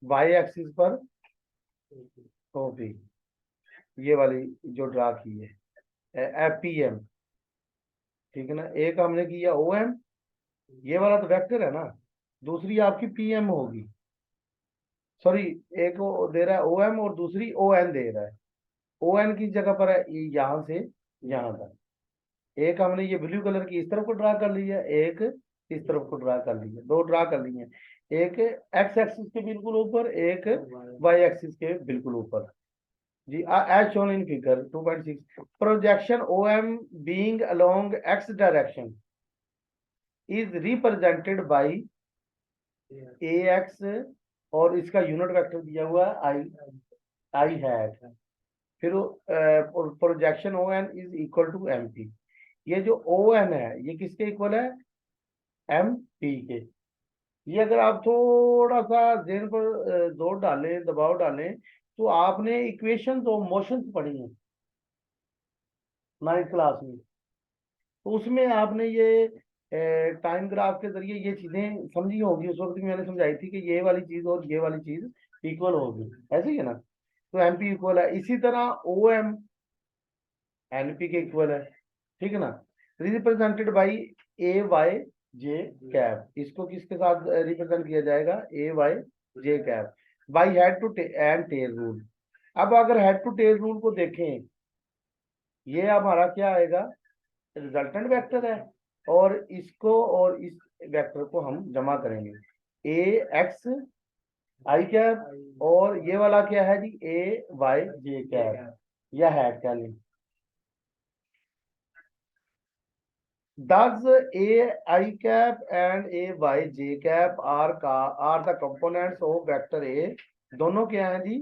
Speaker 1: वाई एक्सिस पर OP, ये वाली जो ड्रा की है FPM, ठीक है ना। एक हमने किया OM, ये वाला तो वेक्टर है ना, दूसरी आपकी PM होगी, सॉरी, एक वो दे रहा है OM और दूसरी ON दे रहा है। ON की जगह पर है यहां से यहां तक। एक हमने ये ब्लू कलर की इस तरफ को ड्रा कर लिया, एक इस तरफ को ड्रा कर लिया, दो ड्रा कर लिए, एक एक्स एक्सिस के बिल्कुल ऊपर, एक वाई एक्सिस के बिल्कुल ऊपर जी। as shown in figure 2.6, projection OM being along x direction is represented by AX, और इसका यूनिट वेक्टर दिया हुआ है I हैट। फिर projection ON is equal to MP। ये जो ON है ये किसके इक्वल है, MP के। ये अगर आप थोड़ा सा जेन पर जोर डालें, दबाव डालें, तो आपने इक्वेशन तो मोशंस पढ़ी है 9th क्लास में, तो उसमें आपने ये टाइम ग्राफ के जरिए ये चीजें समझी होगी। उस वक्त भी मैंने समझाई थी कि ये वाली चीज और ये वाली चीज इक्वल होगी, ऐसे ही है ना। तो MP इक्वल है, इसी तरह OM NP के इक्वल है, ठीक है ना। रिप्रेजेंटेड बाई AY कैप, इसको किसके साथ रिप्रेजेंट किया जाएगा, AY cap by head to and tail rule. अब अगर हेड टू टेल रूल को देखें, ये हमारा क्या आएगा, रिजल्टेंट वेक्टर है, और इसको और इस वेक्टर को हम जमा करेंगे, AX I कैप, और ये वाला क्या है जी, AY कैप, या हेड क्या लें। Thus, AI cap and AY cap are the components of vector A। दोनों क्या है जी,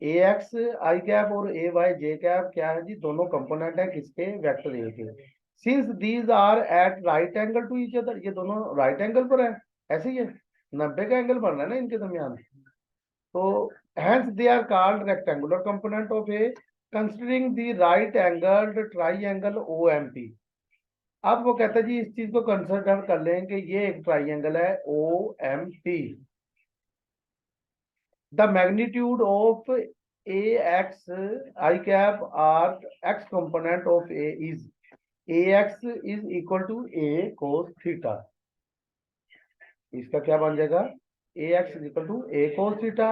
Speaker 1: AX I cap और AY cap क्या है जी, दोनों कंपोनेंट है किसके, वेक्टर A के। Since these are at right angle to each other, ये दोनों राइट एंगल पर है, ऐसे ही है, 90 का एंगल बनना है ना इनके दरमियान। तो hence they are called rectangular component of A considering the right angled triangle OMP। अब वो कहता है जी, इस चीज को कंसिडर कर लें कि ये एक ट्राइंगल है OMP। The magnitude of AX I cap are x component of A is AX is equal to A cos theta. इसका क्या बन जाएगा, AX is equal to A cos theta,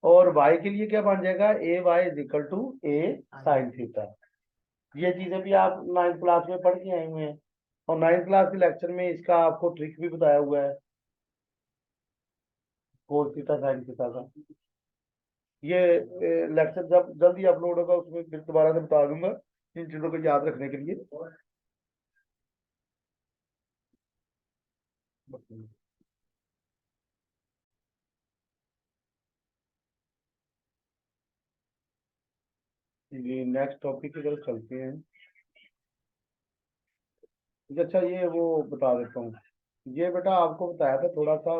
Speaker 1: और Y के लिए क्या बन जाएगा, AY is equal to A sin theta. ये चीजें भी आप 9th क्लास में पढ़ के आए हुए हैं, और 9th क्लास के लेक्चर में इसका आपको ट्रिक भी बताया हुआ है, कोस थीटा साइन थीटा का। ये लेक्चर जब जल्दी अपलोड होगा उसमें फिर दोबारा से बता दूंगा इन चीजों को याद रखने के लिए। ये नेक्स्ट टॉपिक की तरफ चलते हैं। अच्छा, ये वो बता देता हूँ, ये बेटा आपको बताया था थोड़ा सा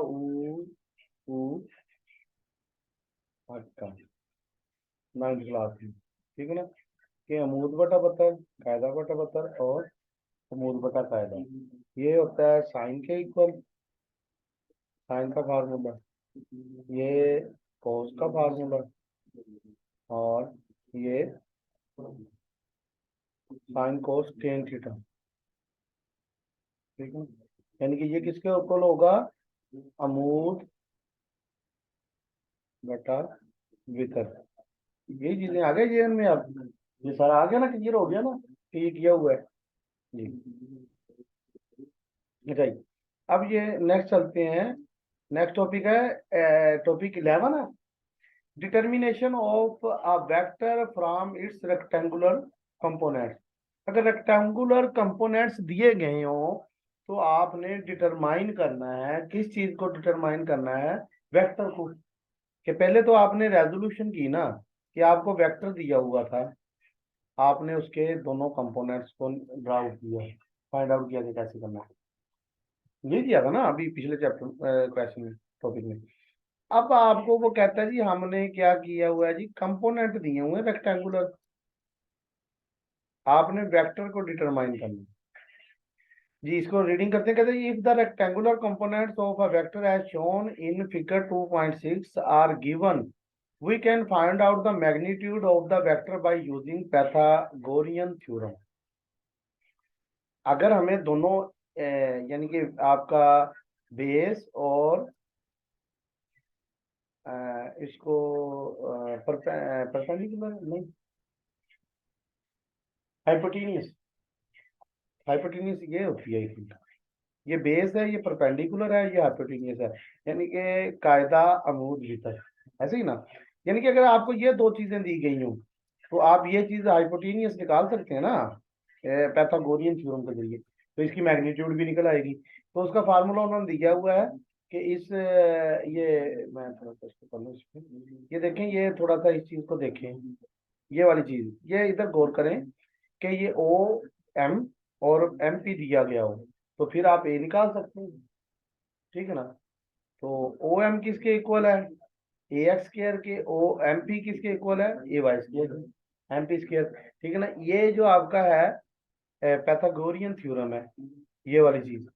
Speaker 1: ऊ हटका 9th क्लास में, ठीक है ना, कि अमूद बटा बतर, कायदा बटा बतर, और अमूद बटा कायदा। ये होता है साइन के इक्वल, साइन का फार्मूला, ये कोस का फार्मूला, और ये साइन कोस टेन थीटा, ठीक है। यानी कि ये किसके इक्वल होगा, अमूद बटा वितर। यही चीजें आ गई जेन में, अब ये सारा आ गया ना, क्लियर हो गया ना कि ये किया हुआ है जी। अच्छा जी, अब ये नेक्स्ट चलते हैं, नेक्स्ट टॉपिक है टॉपिक 11 है, determination of a vector from its rectangular components. अगर रेक्टेंगुलर कंपोनेंट्स दिए गए हो तो आपने डिटरमाइन करना है, किस चीज को डिटरमाइन करना है, वेक्टर को। कि पहले तो आपने रेजोल्यूशन की ना, कि आपको वेक्टर दिया हुआ था, आपने उसके दोनों कंपोनेंट्स को ड्रा आउट किया, फाइंड आउट किया कि कैसे करना है। ये दिया था ना अभी पिछले चैप्टर क्वेश्चन में, टॉपिक में। अब आपको वो कहता है जी हमने क्या किया हुआ है जी, कंपोनेंट दिए हुए हैं रेक्टेंगुलर, आपने वेक्टर को डिटरमाइन करना है। जी इसको रीडिंग करते हैं, कहते हैं if the rectangular components of a vector as shown in figure 2.6 are given, we can find out the magnitude of the vector by using Pythagorean theorem. अगर हमें दोनों यानी कि आपका बेस और इसको परपेंडिकुलर नहीं, हाइपोटेन्यूस, हाइपोटेन्यूस ये होती है इसकी, ये बेस है, ये परपेंडिकुलर है, ये हाइपोटेन्यूस है, यानी कि कायदा अमूद भीतर, ऐसे ही ना। यानी कि अगर आपको ये दो चीजें दी गई हो तो आप ये चीज हाइपोटेन्यूस निकाल सकते हैं ना पैथागोरियन थ्योरम के जरिए, तो इसकी मैग्नीट्यूड भी निकल आएगी। तो उसका फार्मूला उन्होंने दिया हुआ है कि इस ये मैं थोड़ा सा इसको कर लूं इसमें, ये देखें, ये थोड़ा सा इस चीज को देखें, ये वाली चीज, ये इधर गौर करें कि ये ओ एम और एम पी दिया गया हो तो फिर आप ए निकाल सकते हैं, ठीक है ना। तो ओ एम किसके इक्वल है, ए एक्स स्क्र के, ओ एम पी किसके इक्वल है, ए वाई स्क्र, एम पी स्क्र, ठीक है ना। ये जो आपका है पैथागोरियन थ्योरम है, ये वाली चीज,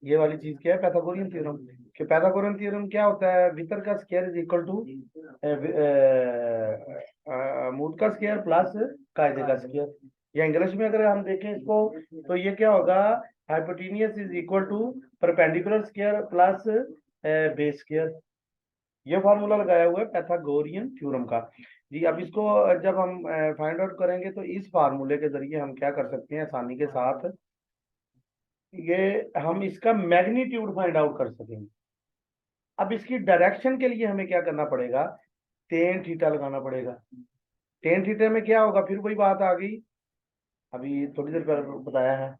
Speaker 1: ये वाली चीज क्या है, पैथागोरियन थ्योरम। कि पैथागोरियन थ्योरम क्या होता है, वितर का स्क्वायर इज इक्वल टू मूल का स्क्वायर प्लस कायदे का स्क्वायर, या इंग्लिश में अगर हम देखें इसको तो ये क्या होगा, hypotenuse is equal to perpendicular square plus base square. ये फार्मूला लगाया हुआ है पैथागोरियन थ्योरम का। जी अब इसको जब हम फाइंड आउट करेंगे तो इस फार्मूले के जरिए हम क्या कर सकते हैं आसानी के साथ, ये हम इसका मैग्नीट्यूड फाइंड आउट कर सकेंगे। अब इसकी डायरेक्शन के लिए हमें क्या करना पड़ेगा, टेन थीटा लगाना पड़ेगा। टेन थीटा में क्या होगा, फिर वही बात आ गई, अभी थोड़ी देर पहले बताया है,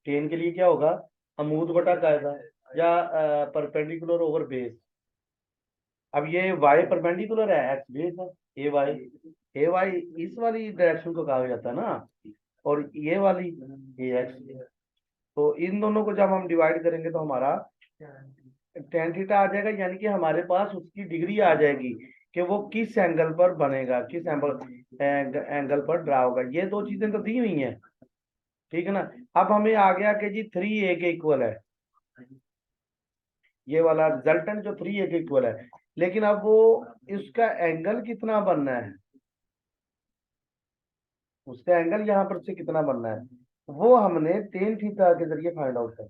Speaker 1: टेन के लिए क्या होगा, अमूद बटा कायदा, या परपेंडिकुलर ओवर बेस। अब ये वाई परपेंडिकुलर है, एक्स बेस है, ए वाई इस वाली डायरेक्शन को कहा जाता है ना, और ये वाली ए एक्स। तो इन दोनों को जब हम डिवाइड करेंगे तो हमारा टेन थीटा आ जाएगा, यानी कि हमारे पास उसकी डिग्री आ जाएगी कि वो किस एंगल पर बनेगा, किस एंगल पर ड्रा होगा। ये दो चीजें तो दी हुई हैं, ठीक है ना। अब हमें आ गया कि जी 3a के इक्वल है, ये वाला रिजल्टेंट जो 3a के इक्वल है, लेकिन अब वो इसका एंगल कितना बनना है, उसका एंगल यहाँ पर से कितना बनना है, वो हमने टेन थीटा के जरिए फाइंड आउट कर।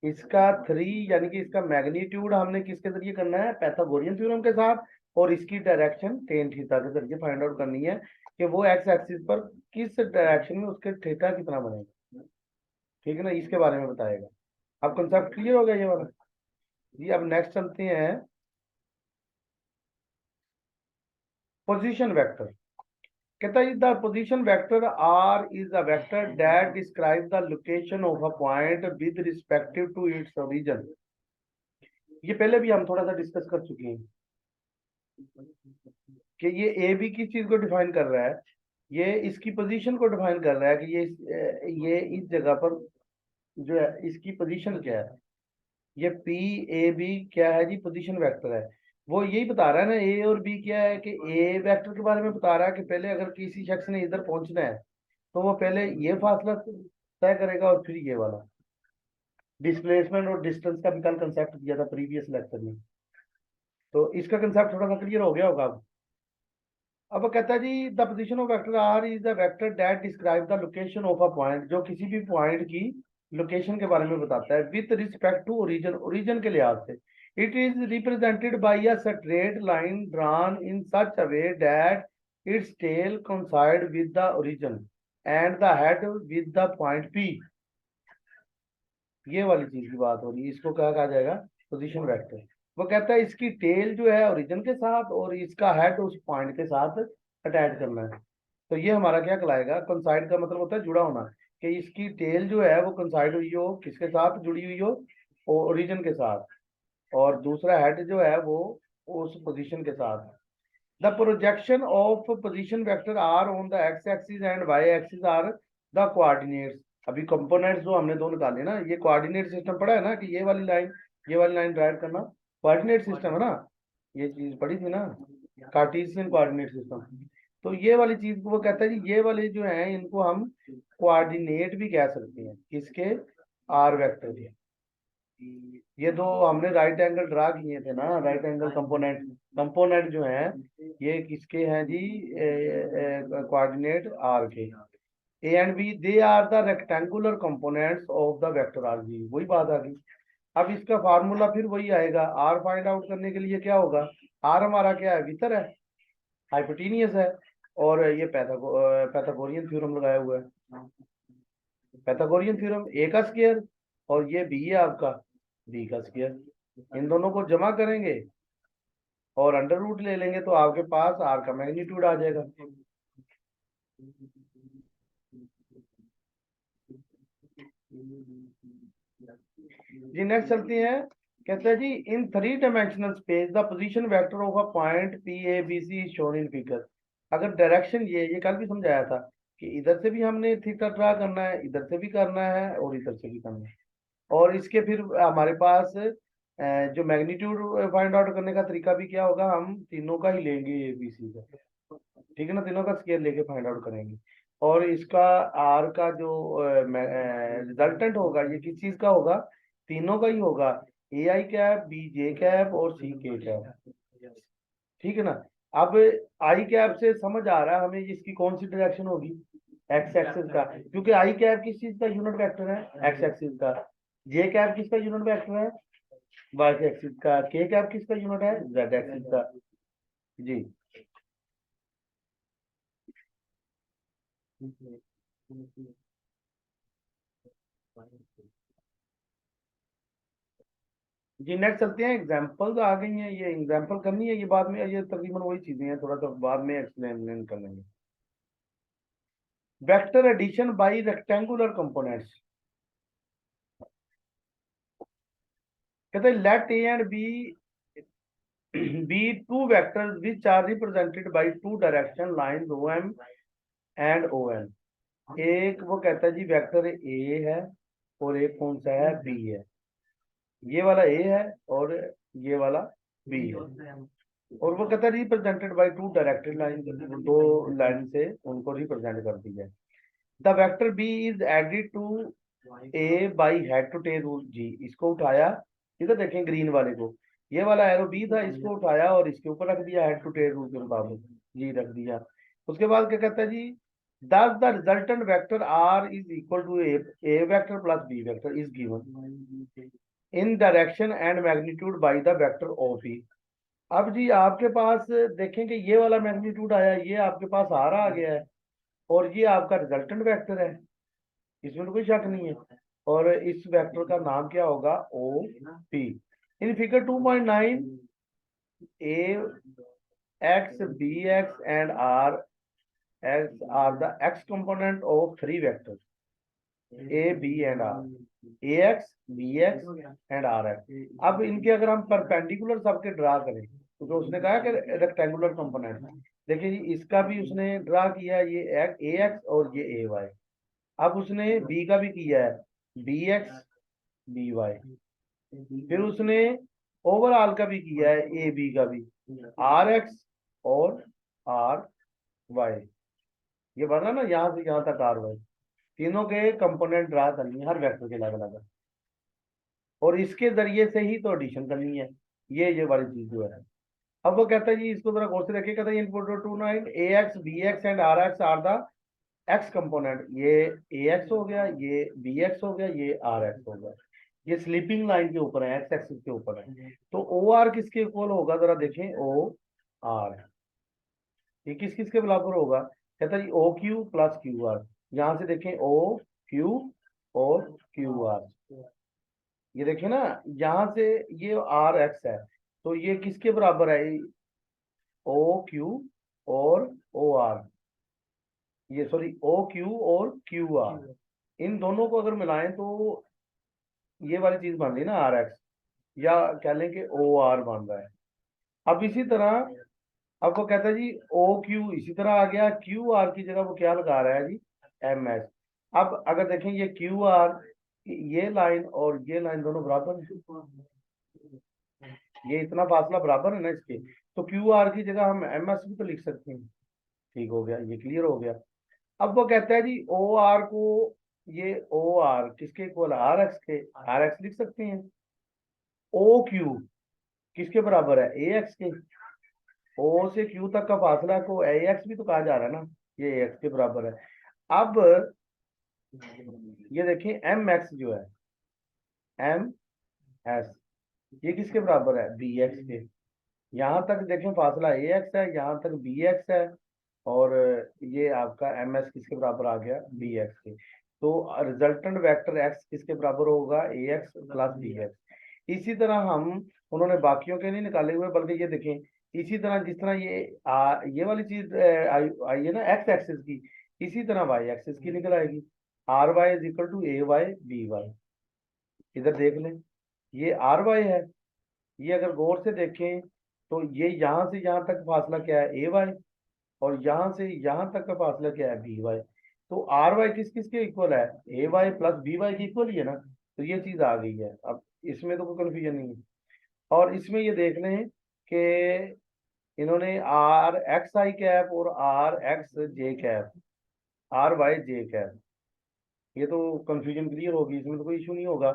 Speaker 1: इसका 3 यानी कि इसका मैग्नीट्यूड हमने किसके जरिए करना है, पैथागोरियन थ्योरम के साथ, और इसकी डायरेक्शन टेन थीटा के जरिए फाइंड आउट करनी है कि वो एक्स एक्सिस पर किस डायरेक्शन में उसके थीटा कितना बनेगा, ठीक है ना, इसके बारे में बताएगा। अब कंसेप्ट क्लियर हो गया ये वाला। जी अब नेक्स्ट चलते हैं, पोजीशन वेक्टर। कहता है the position vector are is a vector that describe the location of a point with respective to its origin. ये पहले भी हम थोड़ा सा डिस्कस कर चुके हैं कि ये ए बी किस चीज को डिफाइन कर रहा है, ये इसकी पोजीशन को डिफाइन कर रहा है कि ये इस जगह पर जो है इसकी पोजीशन क्या है। ये पी ए बी क्या है जी, पोजीशन वेक्टर है। वो यही बता रहा है ना, ए और बी क्या है, कि ए वेक्टर के बारे में बता रहा है कि पहले अगर किसी शख्स ने इधर पहुंचना है तो वो पहले ये फासला तय करेगा और फिर ये वाला। डिस्प्लेसमेंट और डिस्टेंस का भी कल कंसेप्ट दिया था प्रीवियस लेक्चर में, तो इसका कंसेप्ट थोड़ा सा क्लियर हो गया होगा अब कहता है जी the position of vector are is the vector that describe the location of a point, जो किसी भी पॉइंट की लोकेशन के बारे में बताता है with respect to origin, origin के लिहाज से। It is represented by a straight line drawn in such a way that its tail coincide with the origin and the head with the point P. ये वाली चीज की बात हो रही है, इसको क्या कहा जाएगा, पोजीशन वेक्टर। वो कहता है इसकी टेल जो है ओरिजिन के साथ और इसका हेड उस पॉइंट के साथ अटैच करना है। तो ये हमारा क्या कहलाएगा, कंसाइड का मतलब होता है जुड़ा होना, कि इसकी टेल जो है वो कंसाइड हुई हो, किसके साथ जुड़ी हुई हो, ओरिजिन के साथ, और दूसरा हेड जो है वो उस पोजीशन के साथ। The projection of position vector R on the X axis and Y axis are the coordinates. अभी कंपोनेंट्स जो हमने दो निकाले ना, ये कोऑर्डिनेट सिस्टम पढ़ा है ना, कि ये वाली लाइन ड्राइव करना कोऑर्डिनेट सिस्टम है ना, ये चीज पढ़ी थी ना, कार्टेशियन कोऑर्डिनेट सिस्टम। तो ये वाली चीज को वो कहता है जी, ये वाले जो हैं इनको हम कोऑर्डिनेट भी कह सकते हैं, किसके, आर वेक्टर के। ये दो हमने राइट एंगल ड्रा किए थे ना, राइट एंगल कंपोनेंट, कंपोनेंट जो है ये किसके हैं जी, कोऑर्डिनेट आर के। A and B they are the rectangular components of the vector R B, वही बात आ गई। अब इसका फार्मूला फिर वही आएगा, आर फाइंड आउट करने के लिए क्या होगा, आर हमारा क्या है, वितर है, हाइपोटेनियस है, और ये पैथागोरियन थ्योरम लगाया हुआ है, पैथागोरियन थ्योरम, ए का स्क्वायर, और ये बी है आपका, बी का स्क्वायर। इन दोनों को जमा करेंगे और अंडर रूट ले लेंगे तो आपके पास आर का मैग्नीट्यूड आ जाएगा। जी नेक्स्ट चलते हैं, कहते हैं जी in 3 dimensional space the position vector of a point P A B C is shown in figure. अगर डायरेक्शन ये कल भी समझाया था कि इधर से भी हमने थीटा ड्रा करना है, इधर से भी करना है, और इधर से भी करना है, और इसके फिर हमारे पास जो मैग्नीट्यूड फाइंड आउट करने का तरीका भी क्या होगा, हम तीनों का ही लेंगे ए बी सी का, ठीक है ना, तीनों का स्केल लेके फाइंड आउट करेंगे। और इसका आर का जो रिजल्टेंट होगा ये किस चीज का होगा, तीनों का ही होगा, ए आई कैप, बी जे कैप, और सी के कैप, ठीक है ना। अब आई कैप से समझ आ रहा है हमें इसकी कौन सी डायरेक्शन होगी, एक्स एक्सिस का, क्योंकि आई कैप किस चीज का यूनिट वेक्टर है, एक्स एक्सिस का। जे कैप किसका यूनिट वेक्टर है, वाई एक्सिस का। के कैप किसका यूनिट है, जेड एक्सिस का। जी जी नेक्स्ट चलते हैं, एग्जांपल्स आ गई हैं, ये एग्जांपल करनी है, ये बाद में, ये तकरीबन वही चीजें हैं, थोड़ा सा बाद में एक्सप्लेन कर लेंगे। Vector addition by rectangular components, कहते हैं let A and B be two vectors which are represented by two direction lines O M and O N. एक वो कहता है जी वेक्टर ए है, और एक कौन सा है, बी है, ये वाला ए है और ये वाला बी है, और वो कहता है represented by two directed line, दो लाइन से उनको रिप्रेजेंट कर दिया है। The vector b is added to a by head to tail rule जी, इसको उठाया, इधर देखें ग्रीन वाले को, ये वाला एरो बी था, इसको उठाया और इसके ऊपर रख दिया हेड टू टेल रूल के मुताबिक, जी रख दिया। उसके बाद क्या कहता है जी, thus the resultant vector r is equal to a vector plus b vector is given in direction and magnitude by the vector of e। अब जी आपके पास देखें कि ये वाला मैग्नीट्यूड आया, ये आपके पास आर आ गया है, और ये आपका रिजल्टेंट वेक्टर है, इसमें तो कोई शक नहीं है, और इस वेक्टर का नाम क्या होगा, O P. In figure 2.9 A x B X and R X are the X component of 3 vectors A B and R, A x B X and R X. अब इनके अगर हम परपेंडिकुलर सबके ड्रा करें, क्योंकि उसने कहा कि रेक्टेंगुलर कंपोनेंट, देखिए जी इसका भी उसने ड्रा किया, ये ए एक्स और ये ए वाई। अब उसने बी का भी किया है, बी एक्स बी वाई। फिर उसने ओवरऑल का भी किया है, ए बी का भी, आर एक्स और आर वाई। ये बना ना, यहाँ से यहाँ तक आर वाई, तीनों के कंपोनेंट ड्रा करनी है हर वेक्टर के अलग अलग, और इसके जरिए से ही तो एडिशन करनी है, ये वाली चीज जो है। अब वो कहता है जी इसको जरा गौर से देखिए, कहता है input 2.9 A x B X and R X are the X component, ये ए एक्स हो गया, ये बी एक्स हो गया, ये आर एक्स हो गया, ये स्लीपिंग लाइन के ऊपर है, एक्स एक्सिस के ऊपर है। तो ओ आर किसके इक्वल होगा, जरा देखें, ओ आर ये किस किस के बराबर होगा, कहता है O Q plus Q R. यहां से देखें ओ क्यू और क्यू आर, ये देखिए ना, यहाँ से ये आर एक्स है, तो ये किसके बराबर है? ओ क्यू और ओ आर, ये सॉरी ओ क्यू और क्यू आर, इन दोनों को अगर मिलाएं तो ये वाली चीज बन रही है ना आर एक्स, या कह लें कि ओ आर बन रहा है। अब इसी तरह, अब वो कहता है जी ओ क्यू इसी तरह आ गया, क्यू आर की जगह वो क्या लगा रहा है जी? M S. अब अगर देखें ये क्यू आर, ये लाइन और ये लाइन दोनों बराबर है, ये इतना फासला बराबर है ना इसके, तो क्यू आर की जगह हम एम एस भी तो लिख सकते हैं। ठीक हो गया, ये क्लियर हो गया। अब वो कहता है जी ओ आर को, ये ओ आर किसके इक्वल? आर एक्स के, आर एक्स लिख सकते हैं। ओ क्यू किसके बराबर है? ए एक्स के। ओ से क्यू तक का फासला को ए एक्स भी तो कहा जा रहा है ना, ये ए एक्स के बराबर है। अब ये देखिए एम एक्स जो है, एम एस, ये किसके बराबर है? बी एक्स के। यहाँ तक देखें फासला ए एक्स है, यहाँ तक बी एक्स है, और ये आपका एम एस किसके बराबर आ गया? बी एक्स के। तो रिजल्टेंट वेक्टर एक्स किसके बराबर होगा? ए एक्स प्लस बी एक्स। इसी तरह हम, उन्होंने बाकियों के नहीं निकाले हुए, बल्कि ये देखें, इसी तरह जिस तरह ये वाली चीज आई है ना एक्स एक्सिस की, इसी तरह वाई एक्सिस की निकल आएगी। R Y is equal to A Y B Y. इधर देख लें, ये आर वाई है, ये अगर गौर से देखें तो ये यहाँ से यहाँ तक फासला क्या है? A Y. और यहाँ से यहाँ तक का फासला क्या है? B Y. तो आर वाई किस किस के इक्वल है? A Y plus B Y के इक्वल ही है ना, तो ये चीज आ गई है। अब इसमें तो कोई कंफ्यूजन नहीं है। और इसमें ये देख लें कि इन्होंने आर एक्स आई कैप और R X J cap, R Y J cap, ये तो कंफ्यूजन क्लियर होगी, इसमें तो कोई इशू नहीं होगा।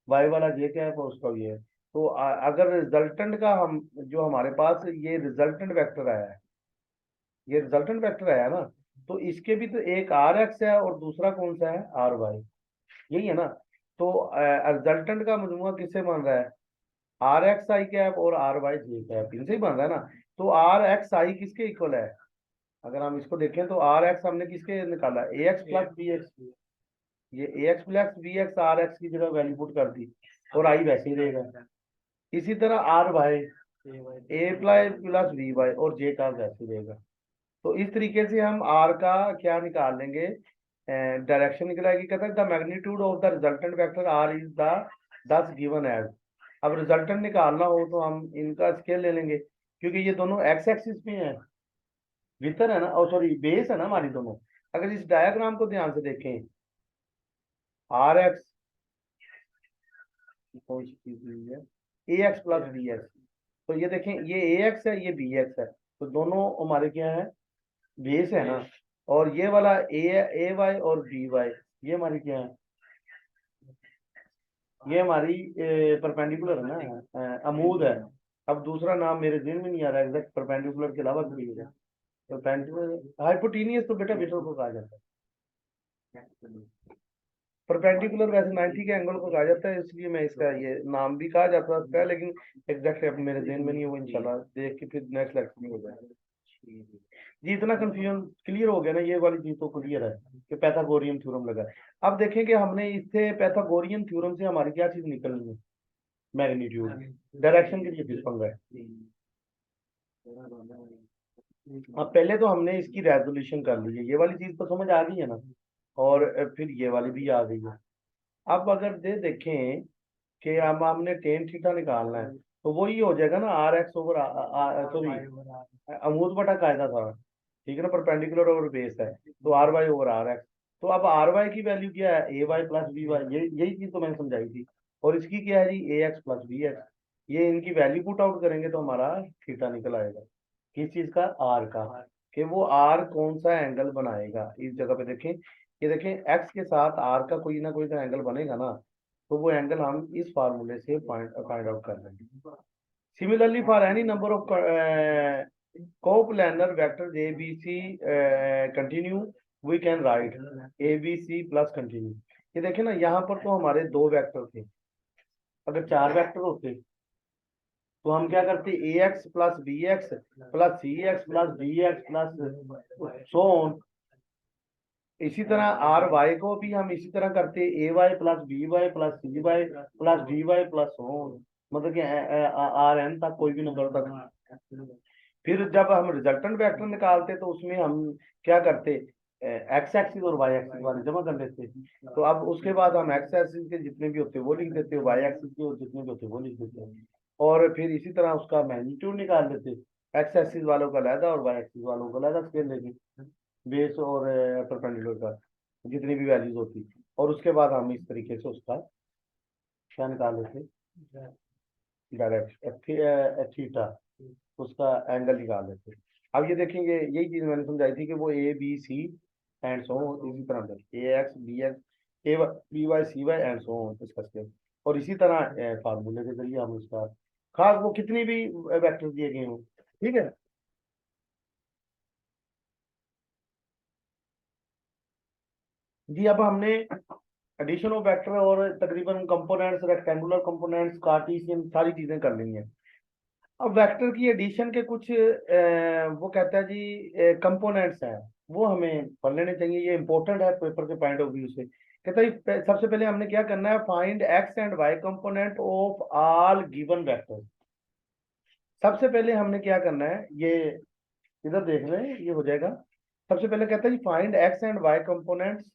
Speaker 1: वाई वाला जे कैप और उसका ये है। तो अगर रिजल्टेंट का हम, जो हमारे पास ये रिजल्टेंट वेक्टर आया है, ये रिजल्टेंट वेक्टर आया ना, तो इसके भी तो एक आर एक्स है और दूसरा कौन सा है? आर वाई, यही है ना। तो रिजल्टेंट का मजमूआ किससे बन रहा है? आर एक्स आई कैप और आर वाई जे कैप, इनसे ही बन रहा है ना। तो आर एक्स आई किसके इक्वल है? अगर हम इसको देखें तो आर एक्स हमने किसके निकाला? A x plus B x. ये A x plus B x R x की जगह वैल्यू पुट कर दी, और आई वैसे ही रहेगा। इसी तरह आर वाई, ए प्लस बी वाई, और जे का वैसे ही रहेगा। तो इस तरीके से हम आर का क्या निकाल लेंगे? डायरेक्शन निकल आएगी। कहता है the magnitude of the resultant vector are is the thus given as. अब रिजल्टेंट निकालना हो तो हम इनका स्केल ले लेंगे, क्योंकि ये दोनों एक्स एक्सिस पे हैं, वितर है ना, और सॉरी बेस है ना हमारी दोनों। अगर इस डायग्राम को ध्यान से देखें, आर एक्स कौन सी चीज हुई है? ए एक्स प्लस बी एक्स। तो ये देखें, ये ए एक्स है, ये बी एक्स है, तो दोनों हमारे क्या है? बेस है ना। और ये वाला ए वाई और बी वाई, ये हमारी क्या है? ये हमारी परपेंडिकुलर है ना, अमूद है। अब दूसरा नाम मेरे दिल में नहीं आ रहा एग्जैक्ट, परपेंडिकुलर के अलावा कोई है? परपेंडिकुलर हाइपोटेनियस तो बेटा विटर को कहा जाता है। परपेंडिकुलर वैसे 90 के एंगल को कहा जाता है, इसलिए मैं इसका ये नाम भी कहा जाता है, लेकिन एग्जैक्ट अब मेरे ध्यान में नहीं है, वो इंशाल्लाह देख के फिर नेक्स्ट लेक्चर में हो जाएगा जी। इतना कंफ्यूजन क्लियर हो गया ना, ये वाली चीज तो क्लियर है कि पैथागोरियन थ्योरम लगा है। अब देखें कि हमने इससे पैथागोरियन थ्योरम से हमारी क्या चीज निकलनी है? मैग्नीट्यूड। डायरेक्शन के लिए किस पंगा है? अब पहले तो हमने इसकी रेजोल्यूशन कर ली है, ये वाली चीज तो समझ आ गई है ना, और फिर ये वाली भी आ गई है। अब अगर देखें कि हम हमने टेन थीटा निकालना है, तो वही हो जाएगा ना आर एक्स ओवर, सॉरी अमूद बटा कायदा था, ठीक है ना, परपेंडिकुलर ओवर बेस है, तो R Y over R X. तो अब आर वाई की वैल्यू क्या है? A Y plus B Y, यही चीज तो मैंने समझाई थी। और इसकी क्या है जी? ए एक्स प्लस बी एक्स। ये इनकी वैल्यू पुट आउट करेंगे तो हमारा थीटा निकल आएगा। किस चीज का? आर का। कि वो आर कौन सा एंगल बनाएगा इस जगह पे देखें, ये देखें एक्स के साथ आर का कोई ना कोई तो एंगल बनेगा ना, तो वो एंगल हम इस फार्मूले से फाइंड आउट कर लेंगे। Similarly for any number of coplanar vector A B C continue, we can write A B C plus continue. ये देखें ना, यहाँ पर तो हमारे दो वेक्टर थे, अगर चार वेक्टर होते तो हम क्या करते? A x plus B x plus C x plus D x plus so on. इसी तरह आर वाई को भी हम इसी तरह करते, A Y plus B y plus C y plus D y plus हो, मतलब कि आर एन तक कोई भी नंबर तक। फिर जब हम रिजल्टेंट वेक्टर निकालते तो उसमें हम क्या करते, एक्स एक्सिस और वाई एक्सिस वाले जमा कर लेते। तो अब उसके बाद हम एक्स एक्सिस के जितने भी होते वो लिख देते, वाई एक्सिस के और जितने भी होते वो लिख देते, और फिर इसी तरह उसका मैग्नीट्यूड निकाल लेते, एक्स एक्सिस वालों का अलहदा और वाई एक्सिस वालों का अलहदा स्केल लेके, बेस और परपेंडिकुलर का जितनी भी वैल्यूज होती, और उसके बाद हम इस तरीके से उसका क्या निकाल लेते, डायरेक्ट थीटा, उसका एंगल निकाल लेते। अब ये देखेंगे, यही चीज मैंने समझाई थी कि वो ए बी सी एंड सो इसी तरह A x B x A B y C y and so discuss करें, और इसी तरह फार्मूले के जरिए हम उसका, खास वो कितनी भी वेक्टर दिए गए हों, ठीक है। जी अब हमने एडिशन ऑफ वेक्टर और तकरीबन कंपोनेंट्स, रेक्टेंगुलर कंपोनेंट्स, कार्टेशियन, सारी चीजें कर ली हैं। अब वेक्टर की एडिशन के कुछ वो कहता है जी कंपोनेंट्स हैं, वो हमें पढ़ लेने चाहिए, ये इंपॉर्टेंट है पेपर के पॉइंट ऑफ व्यू से। कहता है सबसे पहले हमने क्या करना है, find X and Y component of all given vector. सबसे पहले हमने क्या करना है, ये इधर देख रहे हैं, ये हो जाएगा। सबसे पहले कहता है find X and Y components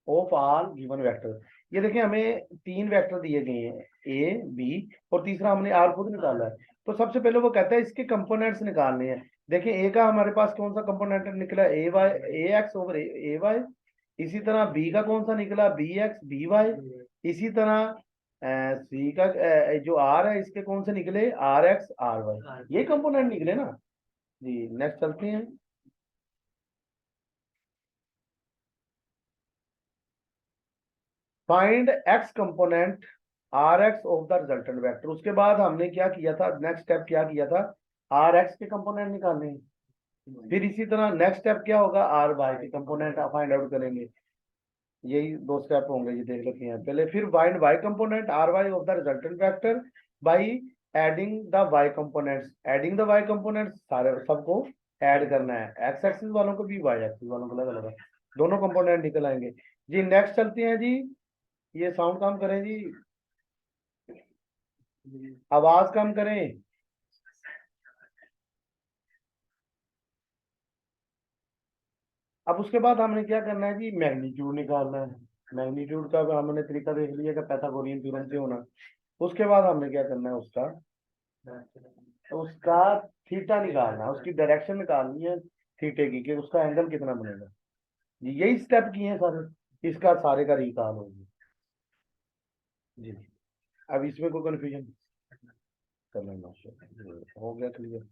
Speaker 1: of all given vector. ये देखिए हमें तीन वेक्टर दिए गए हैं, ए बी, और तीसरा हमने आर खुद निकाला है। तो सबसे पहले वो कहता है इसके कंपोनेंट्स निकालने हैं। देखिए ए का हमारे पास कौन सा कंपोनेंट निकला, ए वाई, ए एक्स ओवर ए वाई। इसी तरह बी का कौन सा निकला, बी एक्स बी वाई। इसी तरह सी का जो आर है, इसके कौन से निकले, आर एक्स आर वाई, ये कंपोनेंट निकले ना जी। नेक्स्ट चलते हैं, find X component R X of the resultant vector. उसके बाद हमने क्या किया था, नेक्स्ट स्टेप क्या किया था, आर एक्स के कंपोनेंट निकालने हैं। फिर इसी तरह नेक्स्ट स्टेप क्या होगा, आर वाई के कंपोनेंट फाइंड आउट करेंगे। यही दो स्टेप होंगे, ये देख रखे हैं पहले। फिर find Y component R Y of the resultant vector by adding the Y components. Adding the Y components, सारे सबको ऐड करना है, एक्स एक्सिस वालों को भी वाई एक्सिस वालों को अलग अलग, दोनों कंपोनेंट निकल आएंगे जी। नेक्स्ट चलते हैं जी, ये साउंड कम करें जी, आवाज कम करें। अब उसके बाद हमने क्या करना है जी, मैग्नीट्यूड निकालना है। मैग्नीट्यूड का हमने तरीका देख लिया कि पाइथागोरियन थ्योरम से होना। उसके बाद हमने क्या करना है, उसका उसका थीटा निकालना है, उसकी डायरेक्शन निकालनी है थीटे की, कि उसका एंगल कितना बनेगा। यही स्टेप किए हैं सारे, इसका सारे का रिकॉल होगी जी। अब इसमें कोई कंफ्यूजन कर लेना, हो गया क्लियर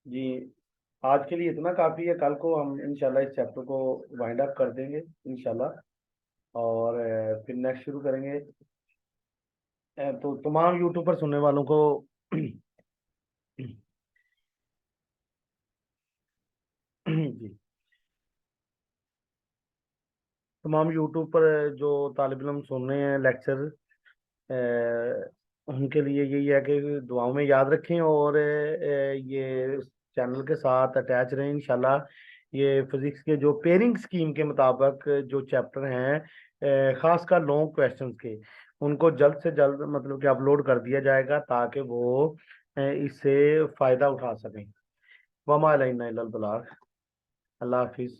Speaker 1: जी। आज के लिए इतना काफी है, कल को हम इंशाल्लाह इस चैप्टर को वाइंड अप कर देंगे इंशाल्लाह, और फिर नेक्स्ट शुरू करेंगे। तो तमाम यूट्यूब पर सुनने वालों को जी, तमाम यूट्यूब पर जो तालिब इल्म सुन रहे हैं लेक्चर, उनके लिए यही है कि दुआओं में याद रखें, और ये चैनल के साथ अटैच रहें इंशाल्लाह। ये फिजिक्स के जो पेयरिंग स्कीम के मुताबिक जो चैप्टर हैं, खासकर लॉन्ग क्वेश्चंस के, उनको जल्द से जल्द मतलब कि अपलोड कर दिया जाएगा, ताकि वो इससे फ़ायदा उठा सकें। वमा अलैना इल्लल बलाग। अल्लाह हाफिज़।